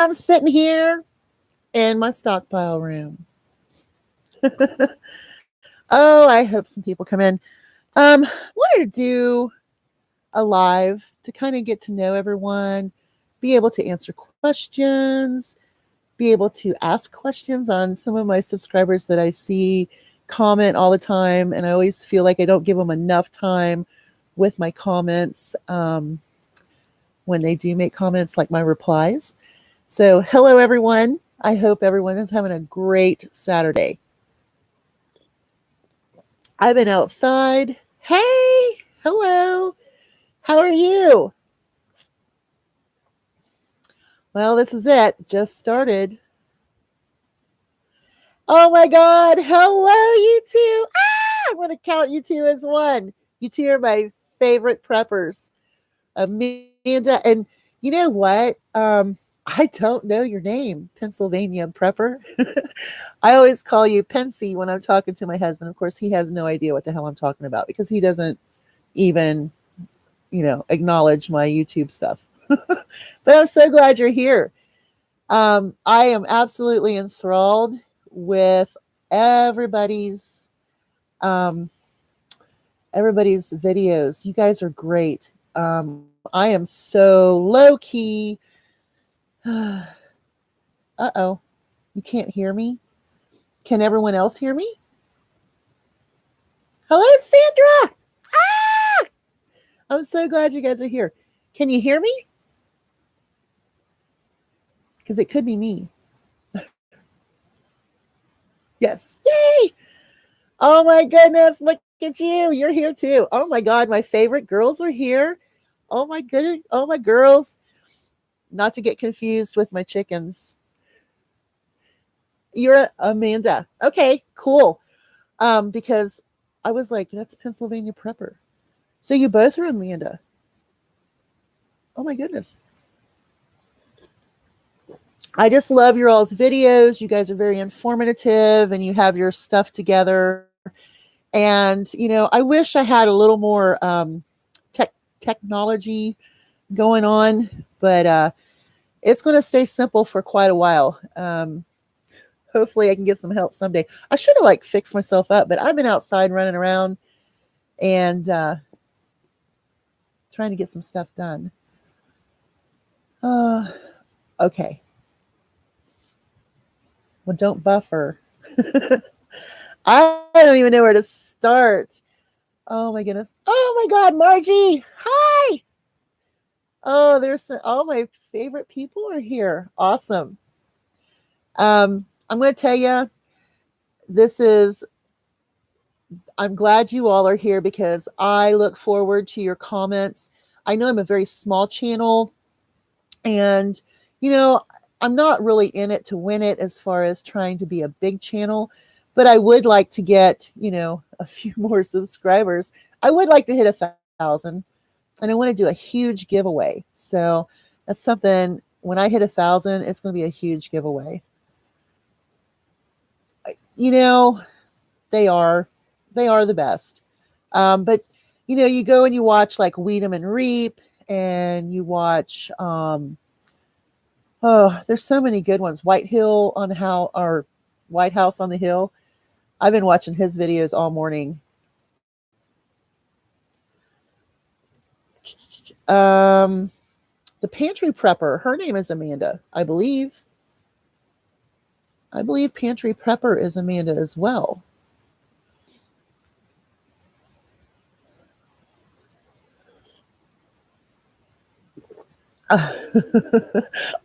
I'm sitting here in my stockpile room. Oh, I hope some people come in. Wanted to do a live to kind of get to know everyone, be able to answer questions, be able to ask questions on some of my subscribers that I see comment all the time, and I always feel like I don't give them enough time with my comments when they do make comments, like my replies. So, hello everyone. I hope everyone is having a great Saturday. I've been outside. Hey, hello. How are you? Well, this is it. Just started. Oh my God. Hello, you two. I'm going to count you two as one. You two are my favorite preppers. Amanda. And you know what? I don't know your name, Pennsylvania prepper. I always call you Pensy when I'm talking to my husband. Of course, he has no idea what the hell I'm talking about because he doesn't even, acknowledge my YouTube stuff. But I'm so glad you're here. I am absolutely enthralled with everybody's um, everybody's videos. You guys are great. I am so low key. Uh-oh. You can't hear me? Can everyone else hear me? Hello, Sandra. Ah! I'm so glad you guys are here. Can you hear me? Because it could be me. Yes. Yay! Oh my goodness, look at you. You're here too. Oh my God, my favorite girls are here. Oh my goodness. Oh my girls. Not to get confused with my chickens. You're Amanda. Okay, cool. Because I was like, that's Pennsylvania prepper. So you both are Amanda. Oh my goodness. I just love your all's videos. You guys are very informative and you have your stuff together. And, I wish I had a little more technology going on, but it's going to stay simple for quite a while. Hopefully I can get some help someday. I should have fixed myself up, but I've been outside running around and trying to get some stuff done. Okay. Well, don't buffer. I don't even know where to start. Oh my goodness. Oh my God, Margie. Hi. Oh, all my favorite people are here. Awesome. I'm going to tell you, I'm glad you all are here because I look forward to your comments. I know I'm a very small channel and, I'm not really in it to win it as far as trying to be a big channel, but I would like to get, a few more subscribers. I would like to hit 1,000 and I want to do a huge giveaway. So that's something, when I hit 1,000, it's going to be a huge giveaway. They are the best. But you go and you watch Weed 'em and Reap, and you watch there's so many good ones. White House on the Hill. I've been watching his videos all morning. The Pantry Prepper, her name is Amanda, I believe. I believe Pantry Prepper is Amanda as well.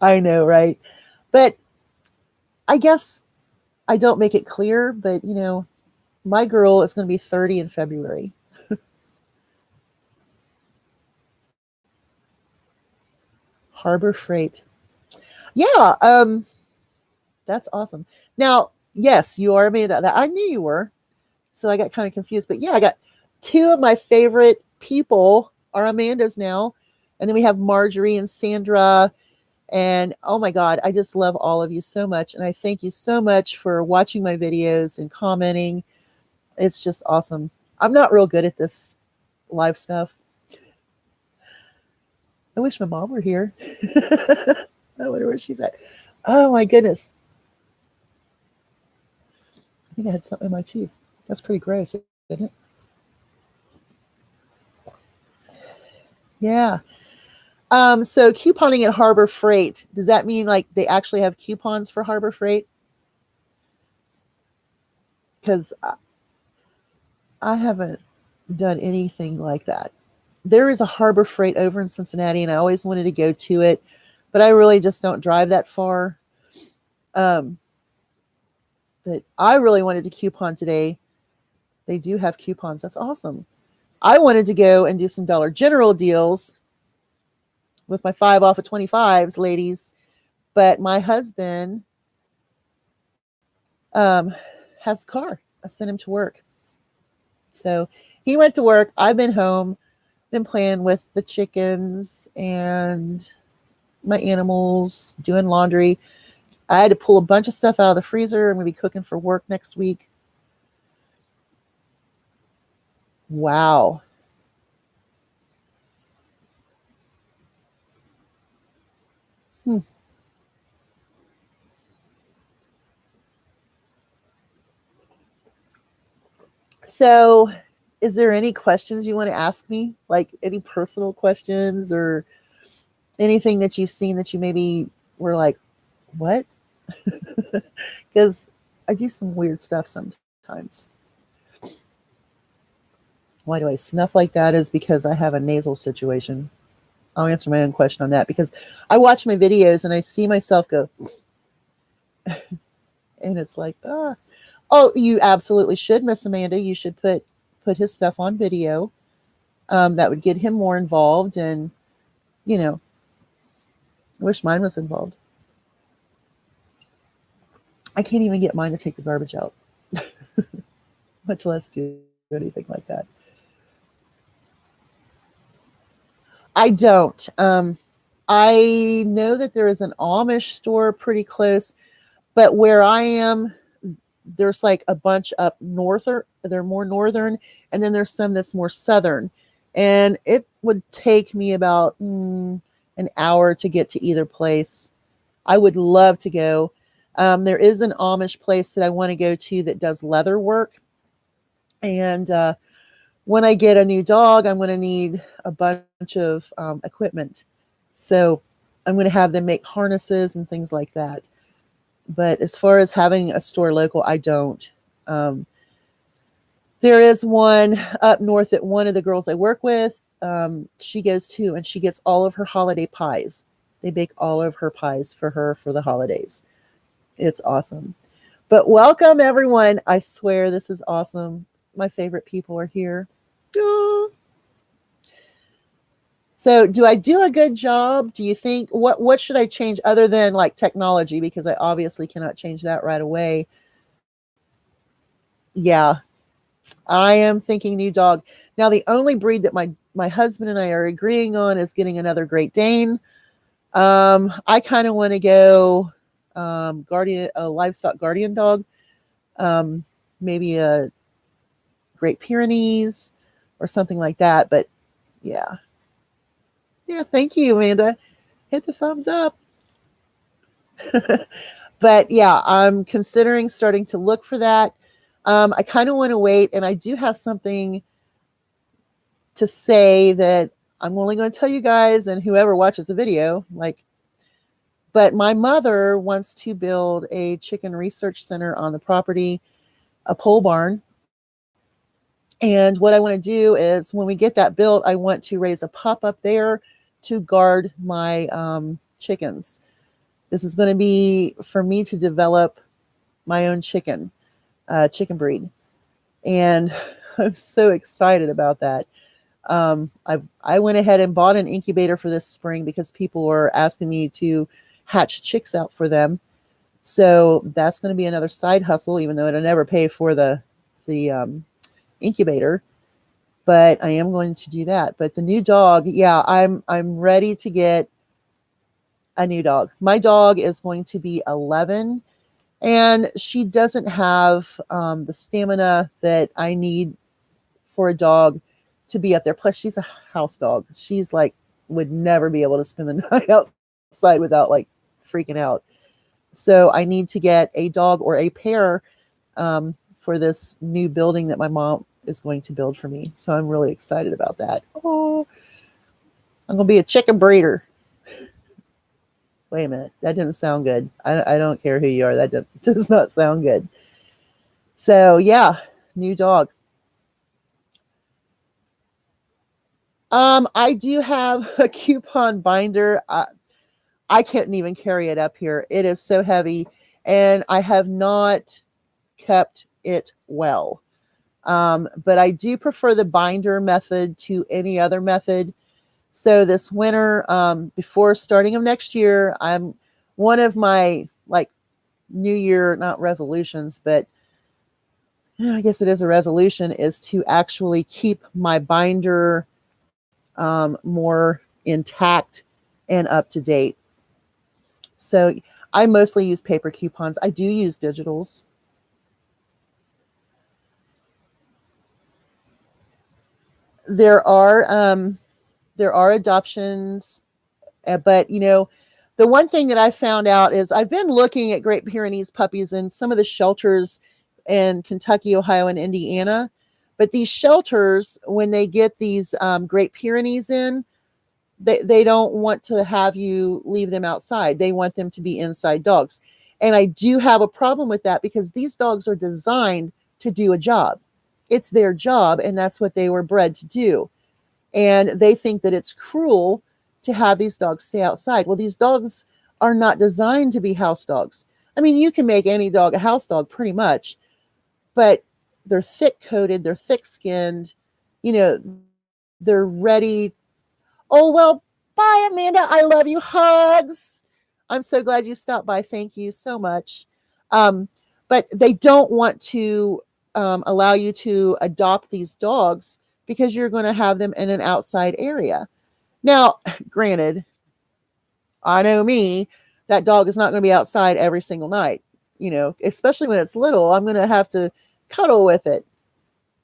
I know, right? But I guess I don't make it clear, but my girl is going to be 30 in February. Harbor Freight. Yeah, that's awesome. Now, yes, you are Amanda. That I knew you were. So I got kind of confused. But yeah, I got two of my favorite people are Amanda's now. And then we have Marjorie and Sandra. And oh my God, I just love all of you so much. And I thank you so much for watching my videos and commenting. It's just awesome. I'm not real good at this live stuff. I wish my mom were here. I wonder where she's at. Oh my goodness. I think I had something in my teeth. That's pretty gross, isn't it? Yeah. So couponing at Harbor Freight, does that mean like they actually have coupons for Harbor Freight? Because I haven't done anything like that. There is a Harbor Freight over in Cincinnati, and I always wanted to go to it, but I really just don't drive that far. Um, but I really wanted to coupon today. They do have coupons. That's awesome. I wanted to go and do some Dollar General deals with my 5 off of 25s, ladies. But my husband um, has a car. I sent him to work. So he went to work. I've been home, been playing with the chickens and my animals, doing laundry. I had to pull a bunch of stuff out of the freezer. I'm going to be cooking for work next week. Wow. Hmm. So, is there any questions you want to ask me? Like any personal questions or anything that you've seen that you maybe were like, what? Because I do some weird stuff sometimes. Why do I snuff like that? Is because I have a nasal situation. I'll answer my own question on that because I watch my videos and I see myself go, and it's like, ah. Oh, you absolutely should, Miss Amanda. You should put his stuff on video. That would get him more involved, and you know, I wish mine was involved. I can't even get mine to take the garbage out, much less do anything like that. I don't. I know that there is an Amish store pretty close, but where I am, there's like a bunch up norther. They're more northern, and then there's some that's more southern. And it would take me about an hour to get to either place. I would love to go. There is an Amish place that I want to go to that does leather work. And when I get a new dog, I'm going to need a bunch of equipment. So I'm going to have them make harnesses and things like that. But as far as having a store local, I don't. Um, there is one up north that one of the girls I work with, she goes to, and she gets all of her holiday pies. They bake all of her pies for her for the holidays. It's awesome. But welcome, everyone. I swear this is awesome. My favorite people are here. So, do I do a good job? Do you think what should I change other than like technology, because I obviously cannot change that right away? Yeah, I am thinking new dog. Now, the only breed that my husband and I are agreeing on is getting another Great Dane. I kind of want to go guardian, a livestock guardian dog, um, maybe a Great Pyrenees or something like that. But yeah, yeah. Thank you, Amanda. Hit the thumbs up. But yeah, I'm considering starting to look for that. I kind of want to wait, and I do have something to say that I'm only going to tell you guys and whoever watches the video. Like, but my mother wants to build a chicken research center on the property, a pole barn. And what I want to do is when we get that built, I want to raise a pup up there to guard my chickens. This is going to be for me to develop my own chicken breed. And I'm so excited about that. I went ahead and bought an incubator for this spring because people were asking me to hatch chicks out for them. So that's going to be another side hustle, even though it'll never pay for the incubator. But I am going to do that. But the new dog, yeah, I'm ready to get a new dog. My dog is going to be 11, and she doesn't have the stamina that I need for a dog to be up there. Plus, she's a house dog. She's like would never be able to spend the night outside without like freaking out. So I need to get a dog or a pair for this new building that my mom is going to build for me. So I'm really excited about that. Oh, I'm going to be a chicken breeder. Wait a minute. That didn't sound good. I don't care who you are. That does not sound good. So yeah, new dog. I do have a coupon binder. I can't even carry it up here. It is so heavy, and I have not kept it well. But I do prefer the binder method to any other method. So this winter, before starting of next year, I'm one of my like New Year, not resolutions, but I guess it is a resolution, is to actually keep my binder more intact and up to date. So I mostly use paper coupons. I do use digitals. There are adoptions, but the one thing that I found out is I've been looking at Great Pyrenees puppies in some of the shelters in Kentucky, Ohio, and Indiana. But these shelters, when they get these Great Pyrenees in, they don't want to have you leave them outside. They want them to be inside dogs. And I do have a problem with that because these dogs are designed to do a job. It's their job, and that's what they were bred to do. And they think that it's cruel to have these dogs stay outside. Well, these dogs are not designed to be house dogs. I mean, you can make any dog a house dog pretty much, but they're thick coated, they're thick skinned, they're ready. Oh, well, bye, Amanda. I love you. Hugs. I'm so glad you stopped by. Thank you so much. But they don't want to allow you to adopt these dogs because you're going to have them in an outside area. Now, granted, I know me, that dog is not going to be outside every single night, especially when it's little. I'm going to have to cuddle with it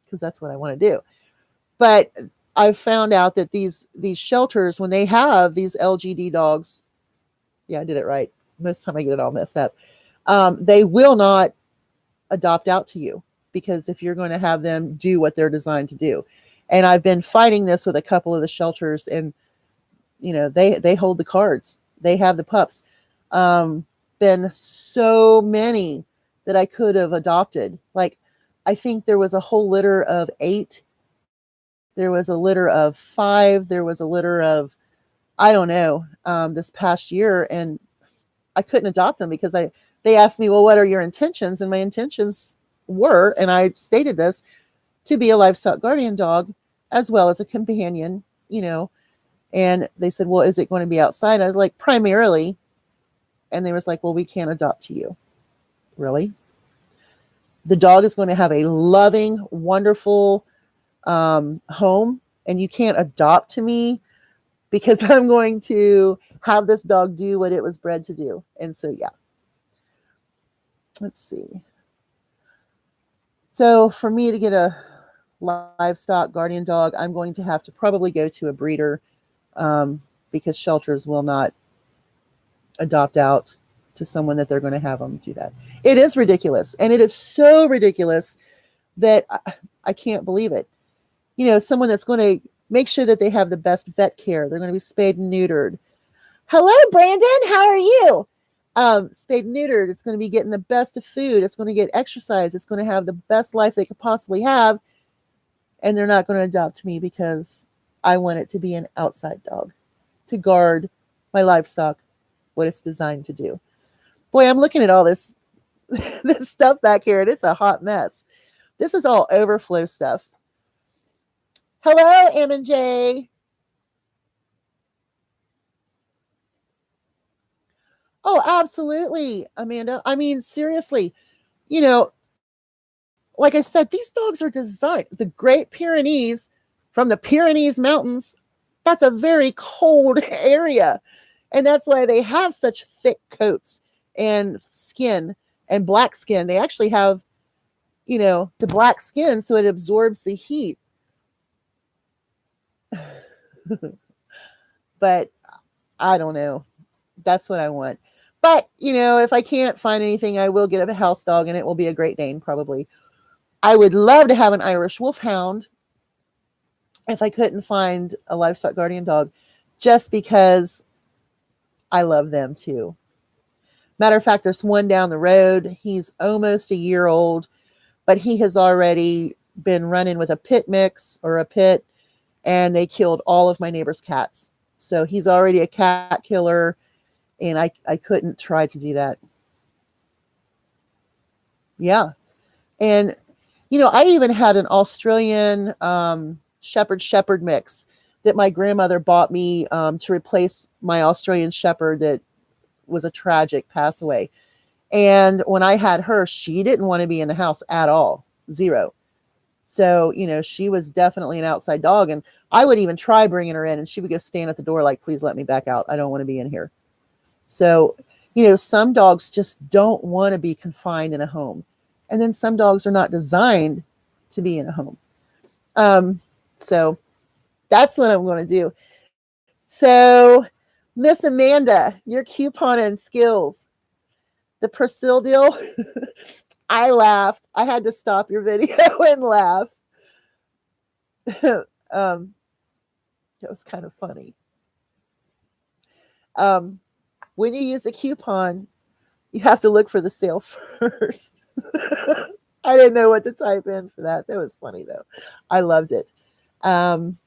because that's what I want to do. But I've found out that these shelters, when they have these LGD dogs, yeah, I did it right. Most of the time I get it all messed up. They will not adopt out to you because if you're going to have them do what they're designed to do. And I've been fighting this with a couple of the shelters, and they hold the cards. They have the pups. Been so many that I could have adopted. Like, I think there was a whole litter of 8. There was a litter of 5. There was a litter of, I don't know, this past year, and I couldn't adopt them because they asked me, well, what are your intentions? And my intentions were, and I stated this, to be a livestock guardian dog as well as a companion, and they said, well, is it going to be outside? I was like, primarily. And they was like, well, we can't adopt to you. Really? The dog is going to have a loving, wonderful home, and you can't adopt to me because I'm going to have this dog do what it was bred to do. And so, yeah. Let's see. So for me to get a livestock guardian dog, I'm going to have to probably go to a breeder because shelters will not adopt out to someone that they're going to have them do that. It is ridiculous. And it is so ridiculous that I can't believe it. Someone that's going to make sure that they have the best vet care. They're going to be spayed and neutered. Hello, Brandon. How are you? Spayed and neutered. It's going to be getting the best of food. It's going to get exercise. It's going to have the best life they could possibly have. And they're not going to adopt me because I want it to be an outside dog to guard my livestock, what it's designed to do. Boy, I'm looking at all this stuff back here, and it's a hot mess. This is all overflow stuff. Hello, M&J. Oh, absolutely, Amanda. I mean, seriously, like I said, these dogs are designed. The Great Pyrenees, from the Pyrenees Mountains, that's a very cold area. And that's why they have such thick coats and skin and black skin. They actually have, the black skin so it absorbs the heat. But I don't know. That's what I want. But, if I can't find anything, I will get a house dog, and it will be a Great Dane probably. I would love to have an Irish Wolfhound if I couldn't find a livestock guardian dog, just because I love them too. Matter of fact, there's one down the road. He's almost a year old, but he has already been running with a pit mix or a pit, and they killed all of my neighbor's cats. So he's already a cat killer, and I couldn't try to do that. Yeah. And, I even had an Australian Shepherd mix that my grandmother bought me to replace my Australian Shepherd that was a tragic pass away. And when I had her, she didn't want to be in the house at all. Zero. So, she was definitely an outside dog. And I would even try bringing her in, and she would go stand at the door like, please let me back out. I don't want to be in here. So, some dogs just don't want to be confined in a home. And then some dogs are not designed to be in a home. So that's what I'm going to do. So, Miss Amanda, your couponing skills. The Priscilla deal, I laughed. I had to stop your video and laugh. It was kind of funny. When you use a coupon, you have to look for the sale first. I didn't know what to type in for that. That was funny, though. I loved it. German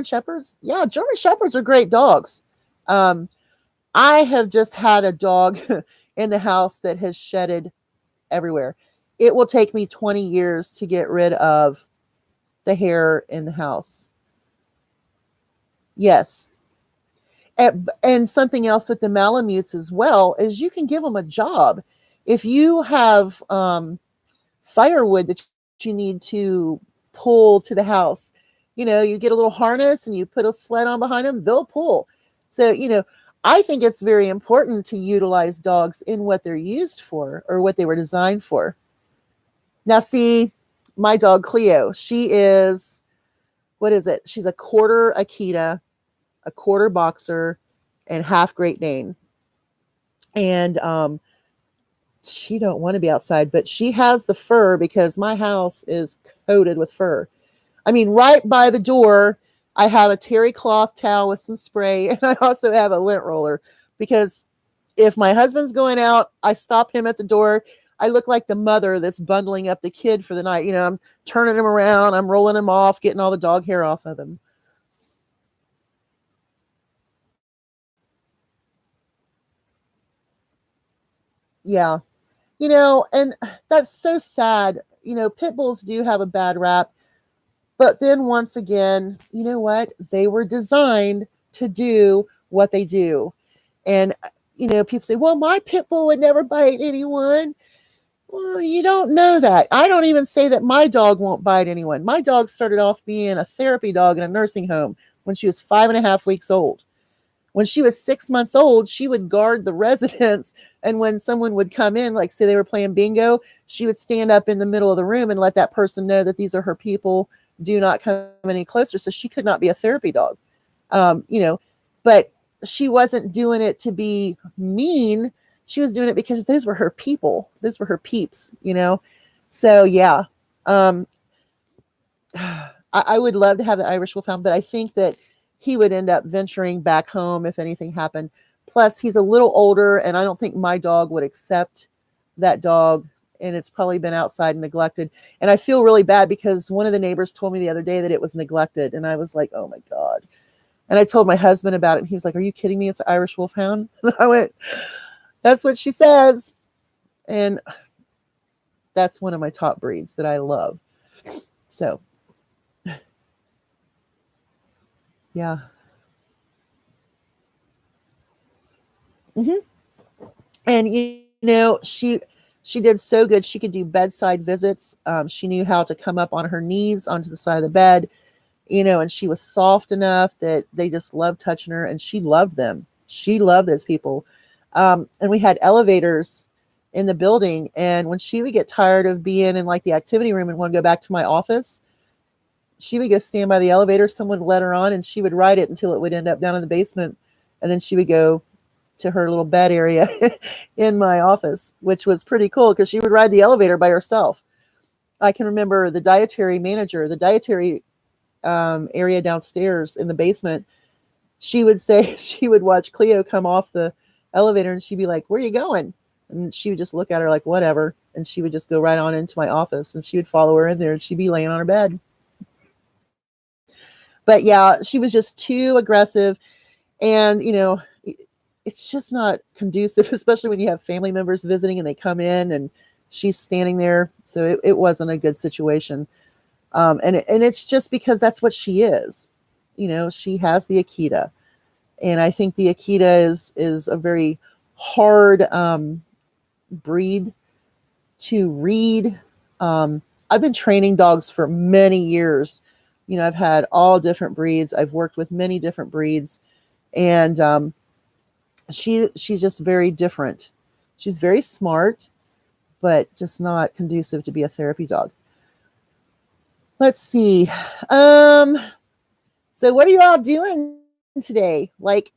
Shepherds? Yeah, German Shepherds are great dogs. I have just had a dog in the house that has shedded everywhere. It will take me 20 years to get rid of the hair in the house. Yes. And something else with the Malamutes as well is you can give them a job. If you have firewood that you need to pull to the house, you get a little harness and you put a sled on behind them, they'll pull. So, I think it's very important to utilize dogs in what they're used for or what they were designed for. Now, see, my dog Cleo, she is, what is it? She's a quarter Akita, a quarter boxer, and half Great Dane. And she don't want to be outside, but she has the fur because my house is coated with fur. I mean, right by the door, I have a terry cloth towel with some spray, and I also have a lint roller because if my husband's going out, I stop him at the door. I look like the mother that's bundling up the kid for the night. I'm turning him around, I'm rolling him off, getting all the dog hair off of him. Yeah. And that's so sad. Pit bulls do have a bad rap. But then once again, you know what? They were designed to do what they do. And, people say, well, my pit bull would never bite anyone. Well, you don't know that. I don't even say that my dog won't bite anyone. My dog started off being a therapy dog in a nursing home when she was 5.5 weeks old. When she was 6 months old, she would guard the residents. And when someone would come in, like say they were playing bingo, she would stand up in the middle of the room and let that person know that these are her people. Do not come any closer. So she could not be a therapy dog, but she wasn't doing it to be mean. She was doing it because those were her people. Those were her peeps, So yeah, I would love to have the Irish Wolfhound, but I think that he would end up venturing back home if anything happened. Plus, he's a little older, and I don't think my dog would accept that dog. And it's probably been outside and neglected. And I feel really bad because one of the neighbors told me the other day that it was neglected. And I was like, oh my God. And I told my husband about it. And he was like, are you kidding me? It's an Irish Wolfhound. And I went, that's what she says. And that's one of my top breeds that I love. So, yeah. Mm-hmm. And, she did so good. She could do bedside visits. She knew how to come up on her knees onto the side of the bed, and she was soft enough that they just loved touching her, and she loved them. She loved those people. And we had elevators in the building. And when she would get tired of being in like the activity room and want to go back to my office, she would go stand by the elevator. Someone would let her on and she would ride it until it would end up down in the basement. And then she would go to her little bed area in my office, which was pretty cool because she would ride the elevator by herself. I can remember the dietary manager, the dietary area downstairs in the basement. She would say she would watch Cleo come off the elevator and she'd be like, "Where are you going?" And she would just look at her like, "Whatever." And she would just go right on into my office and she would follow her in there and she'd be laying on her bed. But yeah, she was just too aggressive. And, it's just not conducive, especially when you have family members visiting and they come in and she's standing there. So it wasn't a good situation. And it's just because that's what she is. She has the Akita. And I think the Akita is a very hard breed to read. I've been training dogs for many years. I've had all different breeds. I've worked with many different breeds. And she's just very different. She's very smart, but just not conducive to be a therapy dog. Let's see. So what are you all doing today? Like,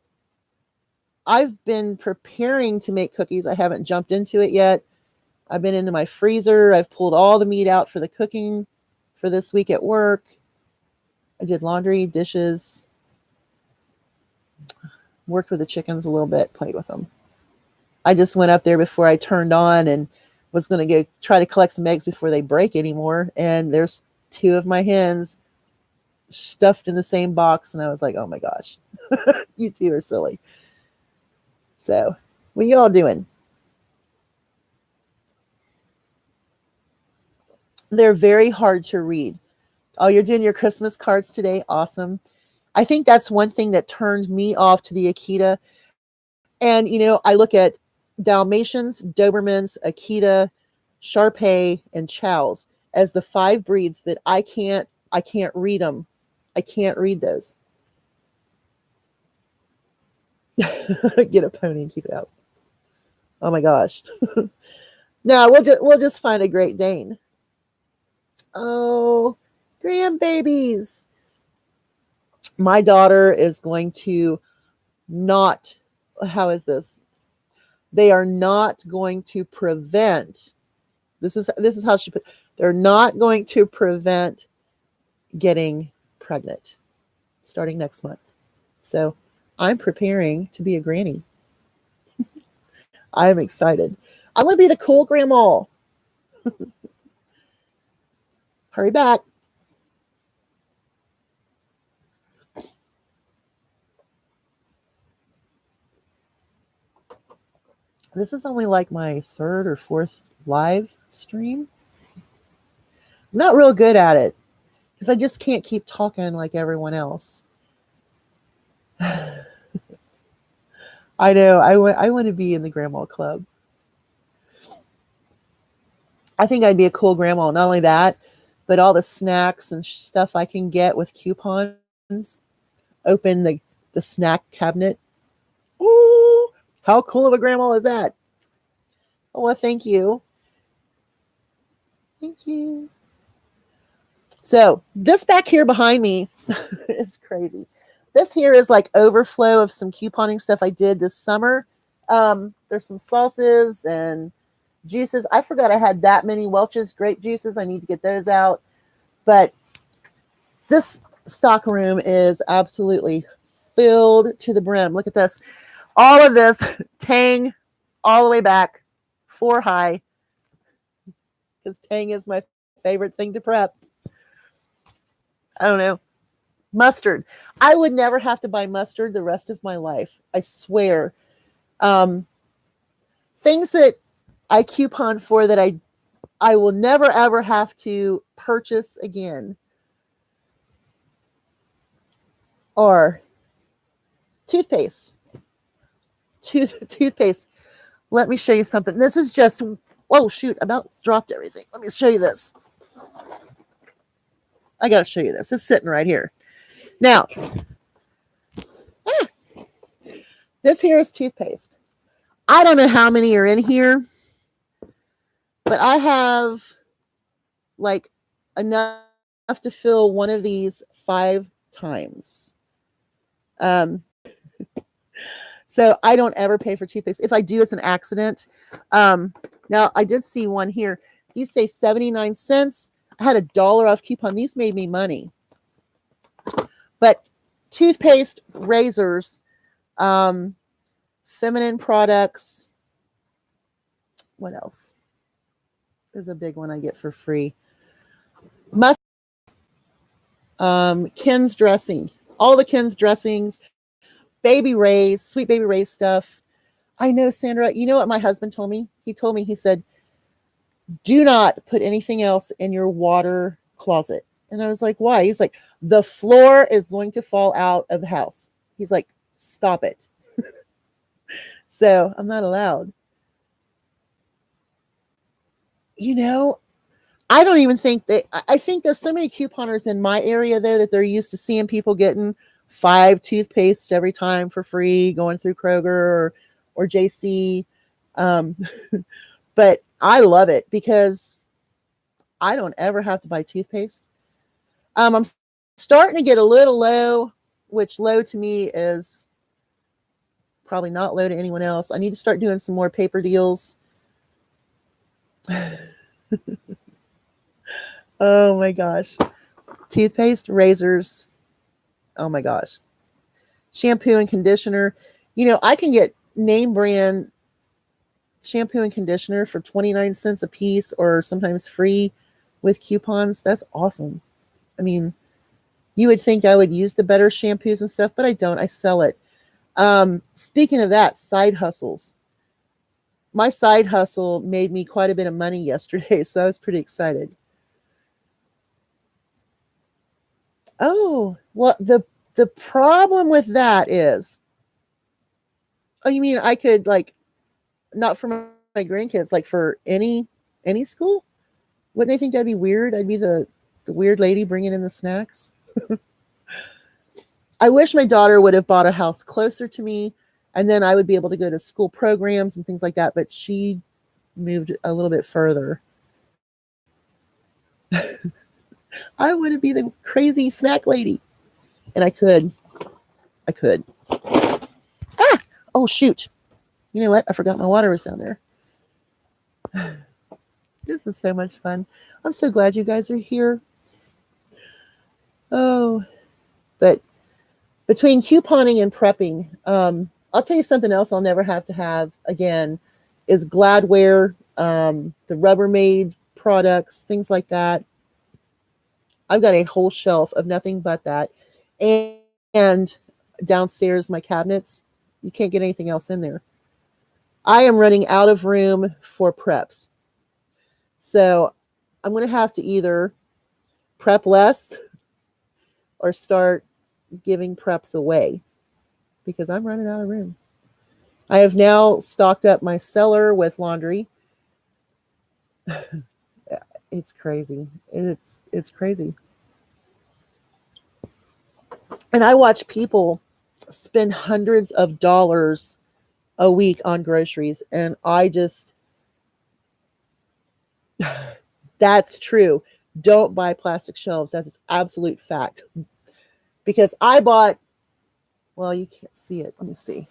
I've been preparing to make cookies. I haven't jumped into it yet. I've been into my freezer. I've pulled all the meat out for the cooking for this week at work. I did laundry, dishes, worked with the chickens a little bit, played with them. I just went up there before I turned on and was going to go try to collect some eggs before they break anymore. And there's 2 of my hens stuffed in the same box. And I was like, oh my gosh, you 2 are silly. So what you all doing? They're very hard to read. Oh, you're doing your Christmas cards today? Awesome. I think that's one thing that turned me off to the Akita. And, I look at Dalmatians, Dobermans, Akita, Shar-Pei, and Chows as the 5 breeds that I can't read them. I can't read those. Get a pony and keep it out. Oh my gosh. No, we'll just find a Great Dane. Oh, grandbabies. My daughter is going to not, how is this? They are not going to prevent, this is how she put, they're not going to prevent getting pregnant starting next month. So I'm preparing to be a granny. I'm excited. I want to be the cool grandma. Hurry back. This is only like my 3rd or 4th live stream. I'm not real good at it because I just can't keep talking like everyone else. I know. I want to be in the grandma club. I think I'd be a cool grandma. Not only that, but all the snacks and stuff I can get with coupons. Open the snack cabinet. Ooh, how cool of a grandma is that? Oh, well, thank you. Thank you. So this back here behind me is crazy. This here is like overflow of some couponing stuff I did this summer. There's some sauces and juices. I forgot I had that many Welch's grape juices. I need to get those out. But this stock room is absolutely filled to the brim. Look at this. All of this Tang all the way back 4 high because Tang is my favorite thing to prep. I don't know. Mustard. I would never have to buy mustard the rest of my life. I swear. Things that I coupon for that I will never ever have to purchase again are toothpaste. Toothpaste. Let me show you something. This is just, oh shoot, about dropped everything. Let me show you this. I got to show you this. It's sitting right here. Now, this here is toothpaste. I don't know how many are in here, but I have like enough to fill one of these 5 times. So So I don't ever pay for toothpaste. If I do, it's an accident. Now I did see one here. These say 79 cents. I had $1 off coupon. These made me money. But toothpaste, razors, feminine products. What else? There's a big one I get for free. Ken's dressing. All the Ken's dressings. Baby Ray's, sweet Baby Ray's stuff. I know, Sandra. You know what my husband told me? He said, do not put anything else in your water closet. And I was like, why? He's like, the floor is going to fall out of the house. He's like, stop it. So I'm not allowed. You know, I don't even think I think there's so many couponers in my area though that they're used to seeing people getting 5 toothpastes every time for free going through Kroger or JC. But I love it because I don't ever have to buy toothpaste. I'm starting to get a little low, which low to me is probably not low to anyone else. I need to start doing some more paper deals. Oh my gosh. Toothpaste, razors. Oh my gosh. Shampoo and conditioner. You know, I can get name brand shampoo and conditioner for 29 cents a piece or sometimes free with coupons. That's awesome. I mean, you would think I would use the better shampoos and stuff, but I don't. I sell it. Speaking of that, side hustles. My side hustle made me quite a bit of money yesterday, so I was pretty excited. Oh, well, the problem with that is, oh, you mean I could like, not for my grandkids, like for any school? Wouldn't they think that'd be weird? I'd be the weird lady bringing in the snacks. I wish my daughter would have bought a house closer to me, and then I would be able to go to school programs and things like that. But she moved a little bit further. I want to be the crazy snack lady, and I could. Ah! Oh shoot! You know what? I forgot my water was down there. This is so much fun. I'm so glad you guys are here. Oh, but between couponing and prepping, I'll tell you something else I'll never have to have again is Gladware, the Rubbermaid products, things like that. I've got a whole shelf of nothing but that. And downstairs, my cabinets, you can't get anything else in there. I am running out of room for preps. So I'm going to have to either prep less or start giving preps away because I'm running out of room. I have now stocked up my cellar with laundry. It's crazy. It's crazy. And I watch people spend hundreds of dollars a week on groceries, and I just, that's true. Don't buy plastic shelves. That's an absolute fact. Because I bought, well, you can't see it. Let me see.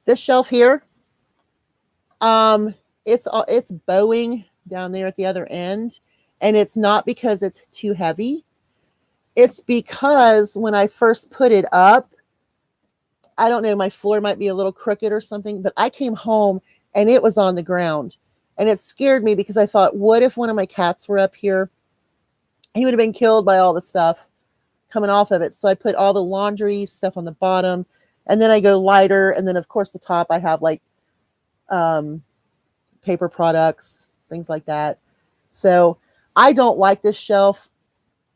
This shelf here, it's bowing down there at the other end, and it's not because it's too heavy. It's because when I first put it up, I don't know, my floor might be a little crooked or something, but I came home and it was on the ground. And it scared me because I thought, what if one of my cats were up here? He would have been killed by all the stuff coming off of it. So I put all the laundry stuff on the bottom, and then I go lighter. And then, of course, the top, I have like paper products, things like that. So I don't like this shelf,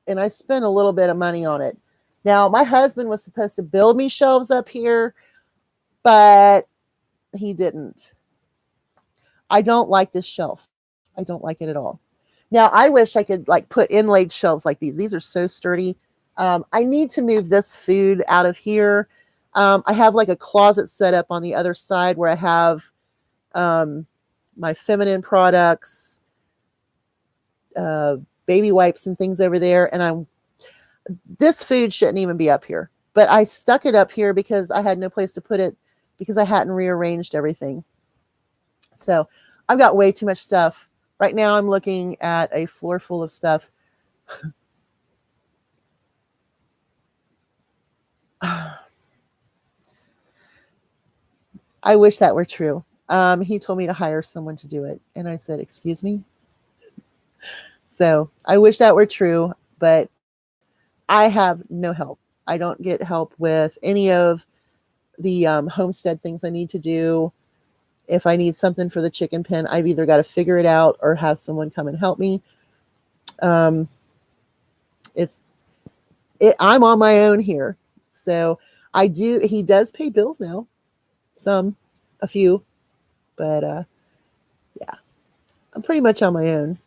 and I spent a little bit of money on it. Now, my husband was supposed to build me shelves up here, but he didn't. I don't like this shelf. I don't like it at all. Now, I wish I could like put inlaid shelves like these. These are so sturdy. I need to move this food out of here. I have like a closet set up on the other side where I have my feminine products, baby wipes and things over there. And this food shouldn't even be up here. but I stuck it up here because I had no place to put it because I hadn't rearranged everything. So I've got way too much stuff. Right now I'm looking at a floor full of stuff. I wish that were true. He told me to hire someone to do it. And I said, excuse me? So I wish that were true, but I have no help. I don't get help with any of the homestead things I need to do. If I need something for the chicken pen, I've either got to figure it out or have someone come and help me. Um, it's I'm on my own here. So he does pay bills now. Some, a few, but yeah, I'm pretty much on my own.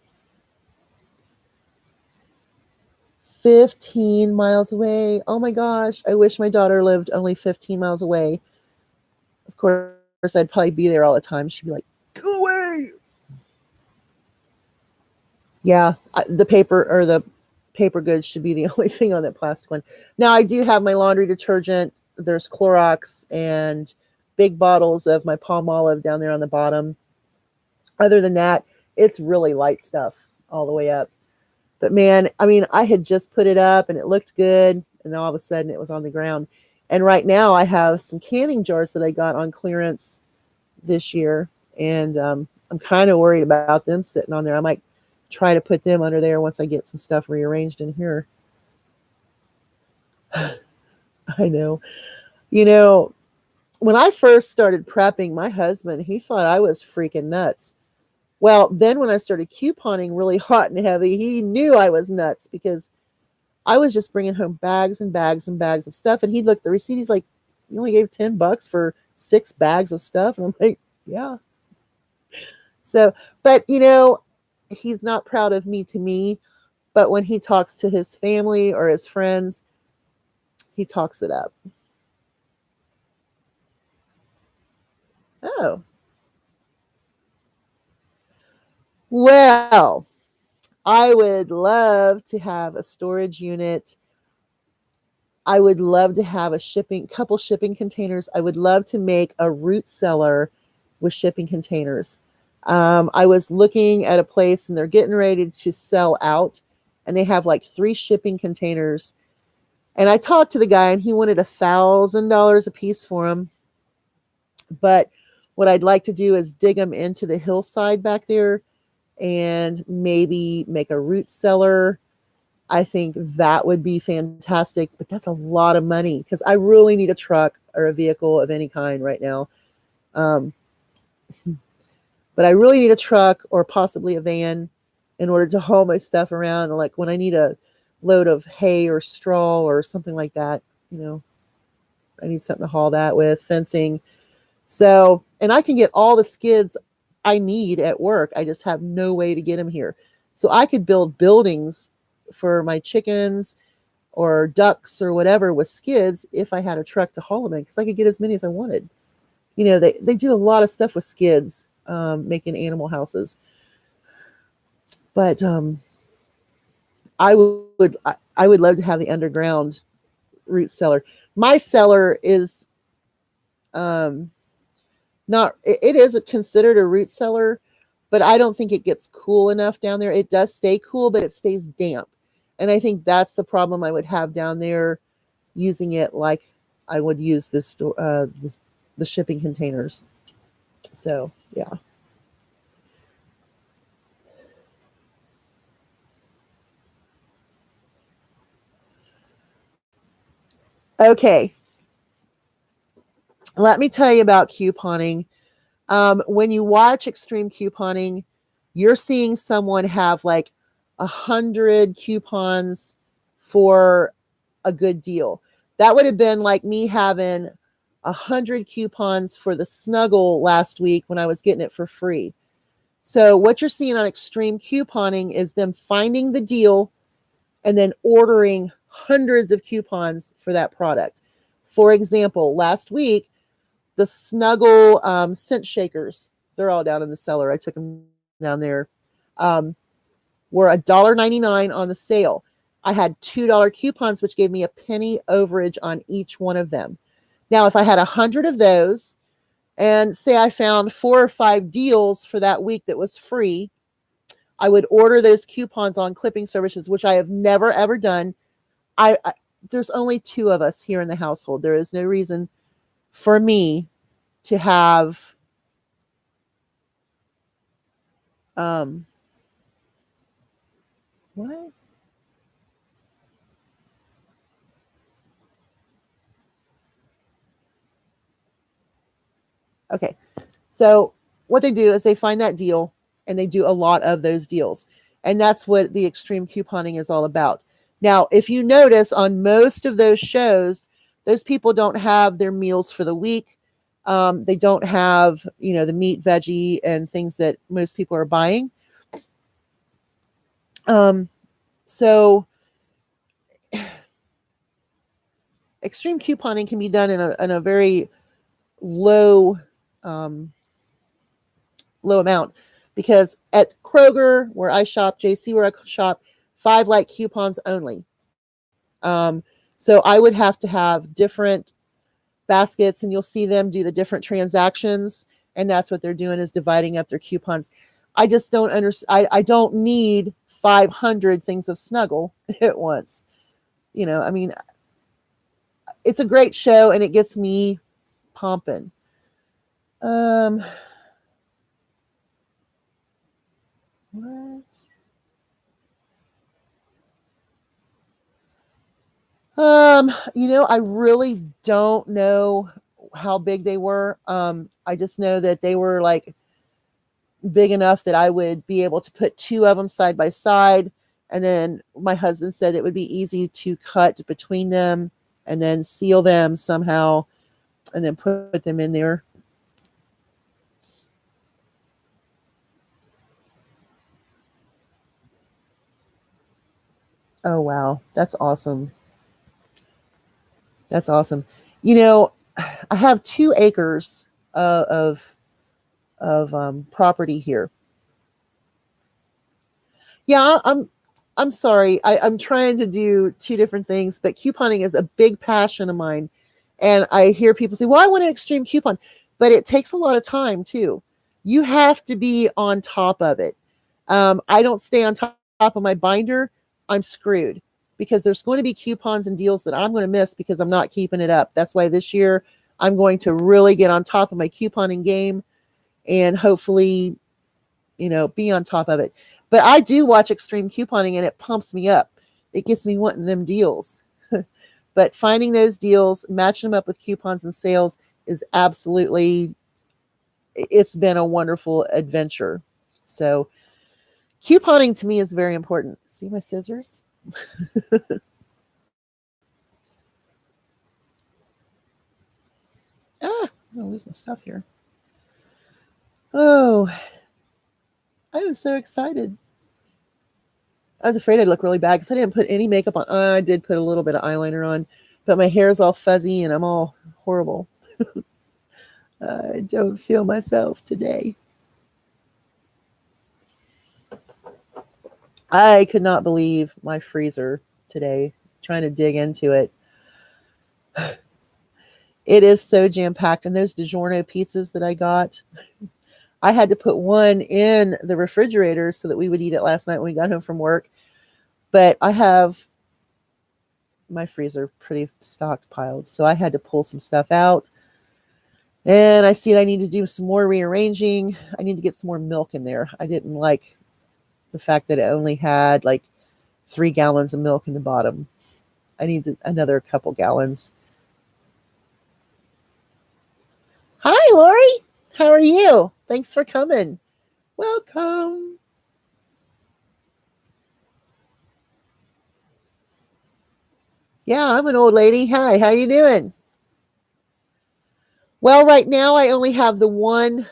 15 miles away. Oh my gosh, I wish my daughter lived only 15 miles away. Of course, I'd probably be there all the time. She'd be like, go away. Yeah, the paper goods should be the only thing on that plastic one. Now, I do have my laundry detergent. There's Clorox and big bottles of my palm olive down there on the bottom. Other than that, it's really light stuff all the way up. But man, I mean, I had just put it up and it looked good. And then all of a sudden it was on the ground. And right now I have some canning jars that I got on clearance this year. And I'm kind of worried about them sitting on there. I might try to put them under there once I get some stuff rearranged in here. I know. You know, when I first started prepping, my husband, he thought I was freaking nuts. Well, then when I started couponing really hot and heavy, he knew I was nuts because I was just bringing home bags and bags and bags of stuff. And he'd look at the receipt. He's like, you only gave $10 for 6 bags of stuff. And I'm like, yeah. So, but he's not proud of me to me. But when he talks to his family or his friends, he talks it up. Oh, well, I would love to have a storage unit. I would love to have couple shipping containers. I would love to make a root cellar with shipping containers. I was looking at a place and they're getting ready to sell out, and they have like 3 shipping containers. And I talked to the guy and he wanted $1,000 a piece for them. But what I'd like to do is dig them into the hillside back there and maybe make a root cellar. I think that would be fantastic, but that's a lot of money because I really need a truck or a vehicle of any kind right now. Um, but I really need a truck or possibly a van in order to haul my stuff around. Like when I need a load of hay or straw or something like that, I need something to haul that with, fencing. So, and I can get all the skids I need at work. I just have no way to get them here. So I could build buildings for my chickens or ducks or whatever with skids if I had a truck to haul them in, because I could get as many as I wanted. They do a lot of stuff with skids, making animal houses. But I would love to have the underground root cellar. My cellar is not, it is considered a root cellar, but I don't think it gets cool enough down there. It does stay cool, but it stays damp. And I think that's the problem I would have down there using it like I would use the shipping containers. So, yeah. Okay. Let me tell you about couponing. When you watch extreme couponing, you're seeing someone have like 100 coupons for a good deal. That would have been like me having 100 coupons for the Snuggle last week when I was getting it for free. So what you're seeing on extreme couponing is them finding the deal and then ordering hundreds of coupons for that product. For example, last week, the Snuggle scent shakers, they're all down in the cellar. I took them down there. Were $1.99 on the sale. I had $2 coupons, which gave me a penny overage on each one of them. Now, if I had 100 of those, and say I found 4 or 5 deals for that week that was free, I would order those coupons on clipping services, which I have never ever done. I there's only 2 of us here in the household. There is no reason for me to have what? Okay. So what they do is they find that deal and they do a lot of those deals. And that's what the extreme couponing is all about. Now, if you notice on most of those shows, those people don't have their meals for the week. They don't have, the meat, veggie, and things that most people are buying. So extreme couponing can be done in a very low low amount, because at Kroger where I shop, JC where I shop, 5 like coupons only. So I would have to have different baskets, and you'll see them do the different transactions, and that's what they're doing, is dividing up their coupons. I just don't understand. I don't need 500 things of Snuggle at once. I mean, it's a great show and it gets me pumping. What? I really don't know how big they were. I just know that they were like big enough that I would be able to put 2 of them side by side. And then my husband said it would be easy to cut between them and then seal them somehow and then put them in there. Oh, wow. That's awesome. That's awesome. I have 2 acres of property here. Yeah, I'm sorry. I'm trying to do 2 different things, but couponing is a big passion of mine. And I hear people say, well, I want an extreme coupon, but it takes a lot of time too. You have to be on top of it. I don't stay on top of my binder. I'm screwed, because there's going to be coupons and deals that I'm going to miss because I'm not keeping it up. That's why this year I'm going to really get on top of my couponing game and hopefully, be on top of it. But I do watch extreme couponing and it pumps me up. It gets me wanting them deals. But finding those deals, matching them up with coupons and sales is absolutely, it's been a wonderful adventure. So couponing to me is very important. See my scissors? I'm going to lose my stuff here. Oh, I was so excited. I was afraid I'd look really bad because I didn't put any makeup on. I did put a little bit of eyeliner on, but my hair is all fuzzy and I'm all horrible. I don't feel myself today. I could not believe my freezer today, trying to dig into it. It is so jam-packed. And those DiGiorno pizzas that I got, I had to put one in the refrigerator so that we would eat it last night when we got home from work. But I have my freezer pretty stockpiled, so I had to pull some stuff out. And I see I need to do some more rearranging. I need to get some more milk in there. I didn't like the fact that it only had like 3 gallons of milk in the bottom. I need another couple gallons. Hi, Lori. How are you? Thanks for coming. Welcome. Yeah, I'm an old lady. Hi, how you doing? Well, right now I only have the one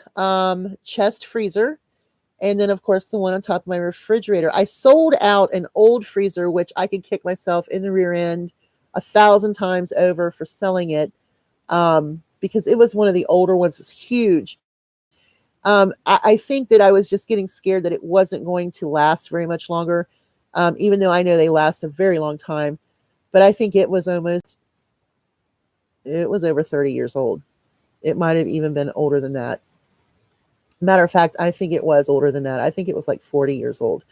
chest freezer, and then of course the one on top of my refrigerator. I sold out an old freezer, which I could kick myself in the rear end 1,000 times over for selling it, because it was one of the older ones. It was huge. I think that I was just getting scared that it wasn't going to last very much longer. even though I know they last a very long time. But I think it was over 30 years old. It might have even been older than that. Matter of fact, I think it was older than that. I think it was like 40 years old.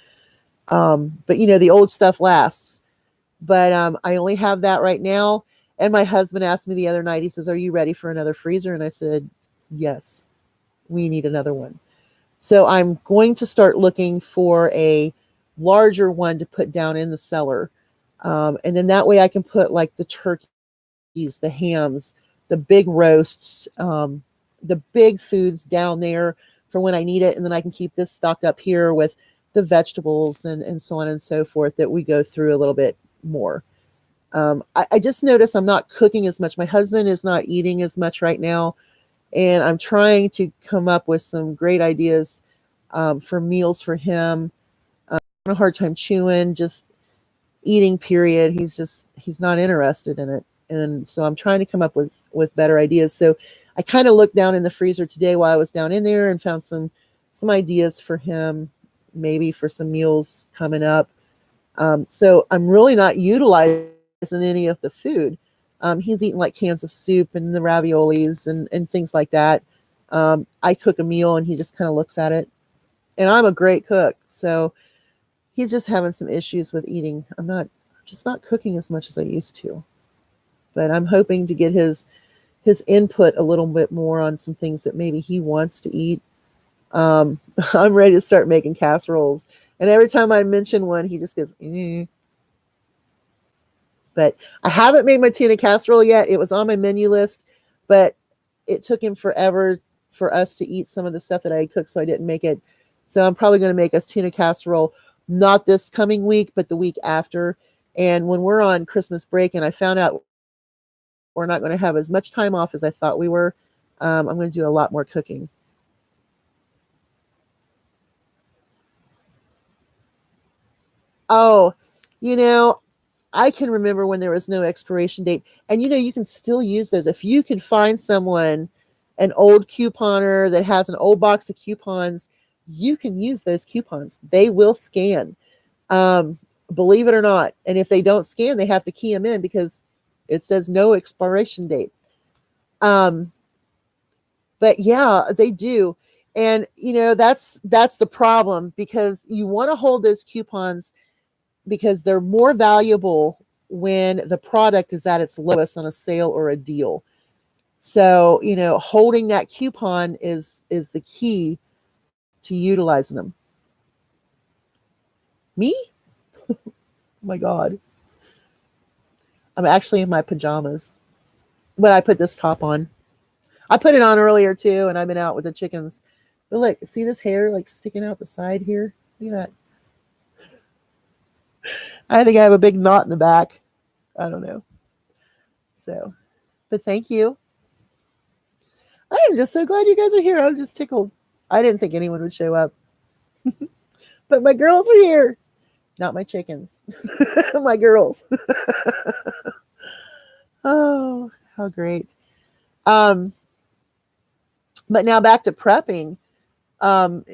But the old stuff lasts. But I only have that right now. And my husband asked me the other night, he says, "Are you ready for another freezer?" And I said, "Yes, we need another one." So I'm going to start looking for a larger one to put down in the cellar. And then that way I can put like the turkeys, the hams, the big roasts, the big foods down there for when I need it. And then I can keep this stocked up here with the vegetables and so on and so forth that we go through a little bit more. I just notice I'm not cooking as much. My husband is not eating as much right now. And I'm trying to come up with some great ideas for meals for him. A hard time chewing, just eating, period. He's not interested in it. And so I'm trying to come up with better ideas. So I kind of looked down in the freezer today while I was down in there and found some ideas for him, maybe for some meals coming up. So I'm really not utilizing any of the food. He's eating like cans of soup and the raviolis and things like that. I cook a meal and he just kind of looks at it. And I'm a great cook. So he's just having some issues with eating. I'm just not cooking as much as I used to. But I'm hoping to get his input a little bit more on some things that maybe he wants to eat. I'm ready to start making casseroles. And every time I mention one, he just goes, eh. But I haven't made my tuna casserole yet. It was on my menu list, but it took him forever for us to eat some of the stuff that I had cooked, so I didn't make it. So I'm probably going to make a tuna casserole, not this coming week, but the week after. And when we're on Christmas break and I found out we're not going to have as much time off as I thought we were, I'm going to do a lot more cooking. Oh, you know, I can remember when there was no expiration date. And you can still use those. If you can find someone, an old couponer that has an old box of coupons, you can use those coupons. They will scan, um, believe it or not. And if they don't scan, they have to key them in because it says no expiration date. Um, but yeah, they do. And that's the problem because you want to hold those coupons because they're more valuable when the product is at its lowest on a sale or a deal. So, holding that coupon is the key to utilizing them. Me? Oh my God. I'm actually in my pajamas. But I put this top on. I put it on earlier too, and I've been out with the chickens. But look, see this hair like sticking out the side here? Look at that. I think I have a big knot in the back. I don't know. So, but thank you. I am just so glad you guys are here. I'm just tickled. I didn't think anyone would show up, but my girls were here. Not my chickens, my girls. Oh, how great. Um, but now back to prepping. Um,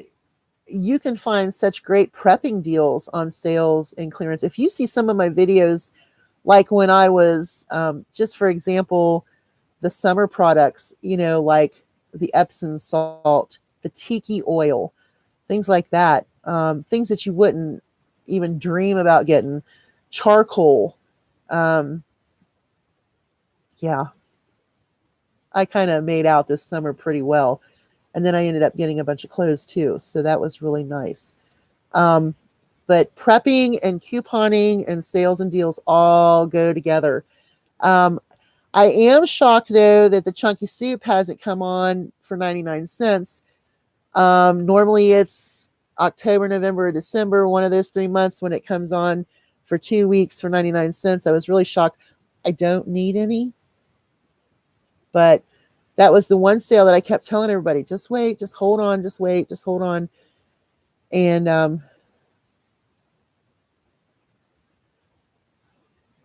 you can find such great prepping deals on sales and clearance. If you see some of my videos, like when I was, just for example, the summer products, like the Epsom salt, the tiki oil, things like that, things that you wouldn't even dream about getting, charcoal. Um, yeah, I kind of made out this summer pretty well. And then I ended up getting a bunch of clothes too. So that was really nice. Um, but prepping and couponing and sales and deals all go together. Um, I am shocked though that the chunky soup hasn't come on for 99 cents. Normally it's October, November, or December, one of those 3 months when it comes on for 2 weeks for 99 cents. I was really shocked. I don't need any, but that was the one sale that I kept telling everybody, just wait, just hold on, just wait, just hold on. And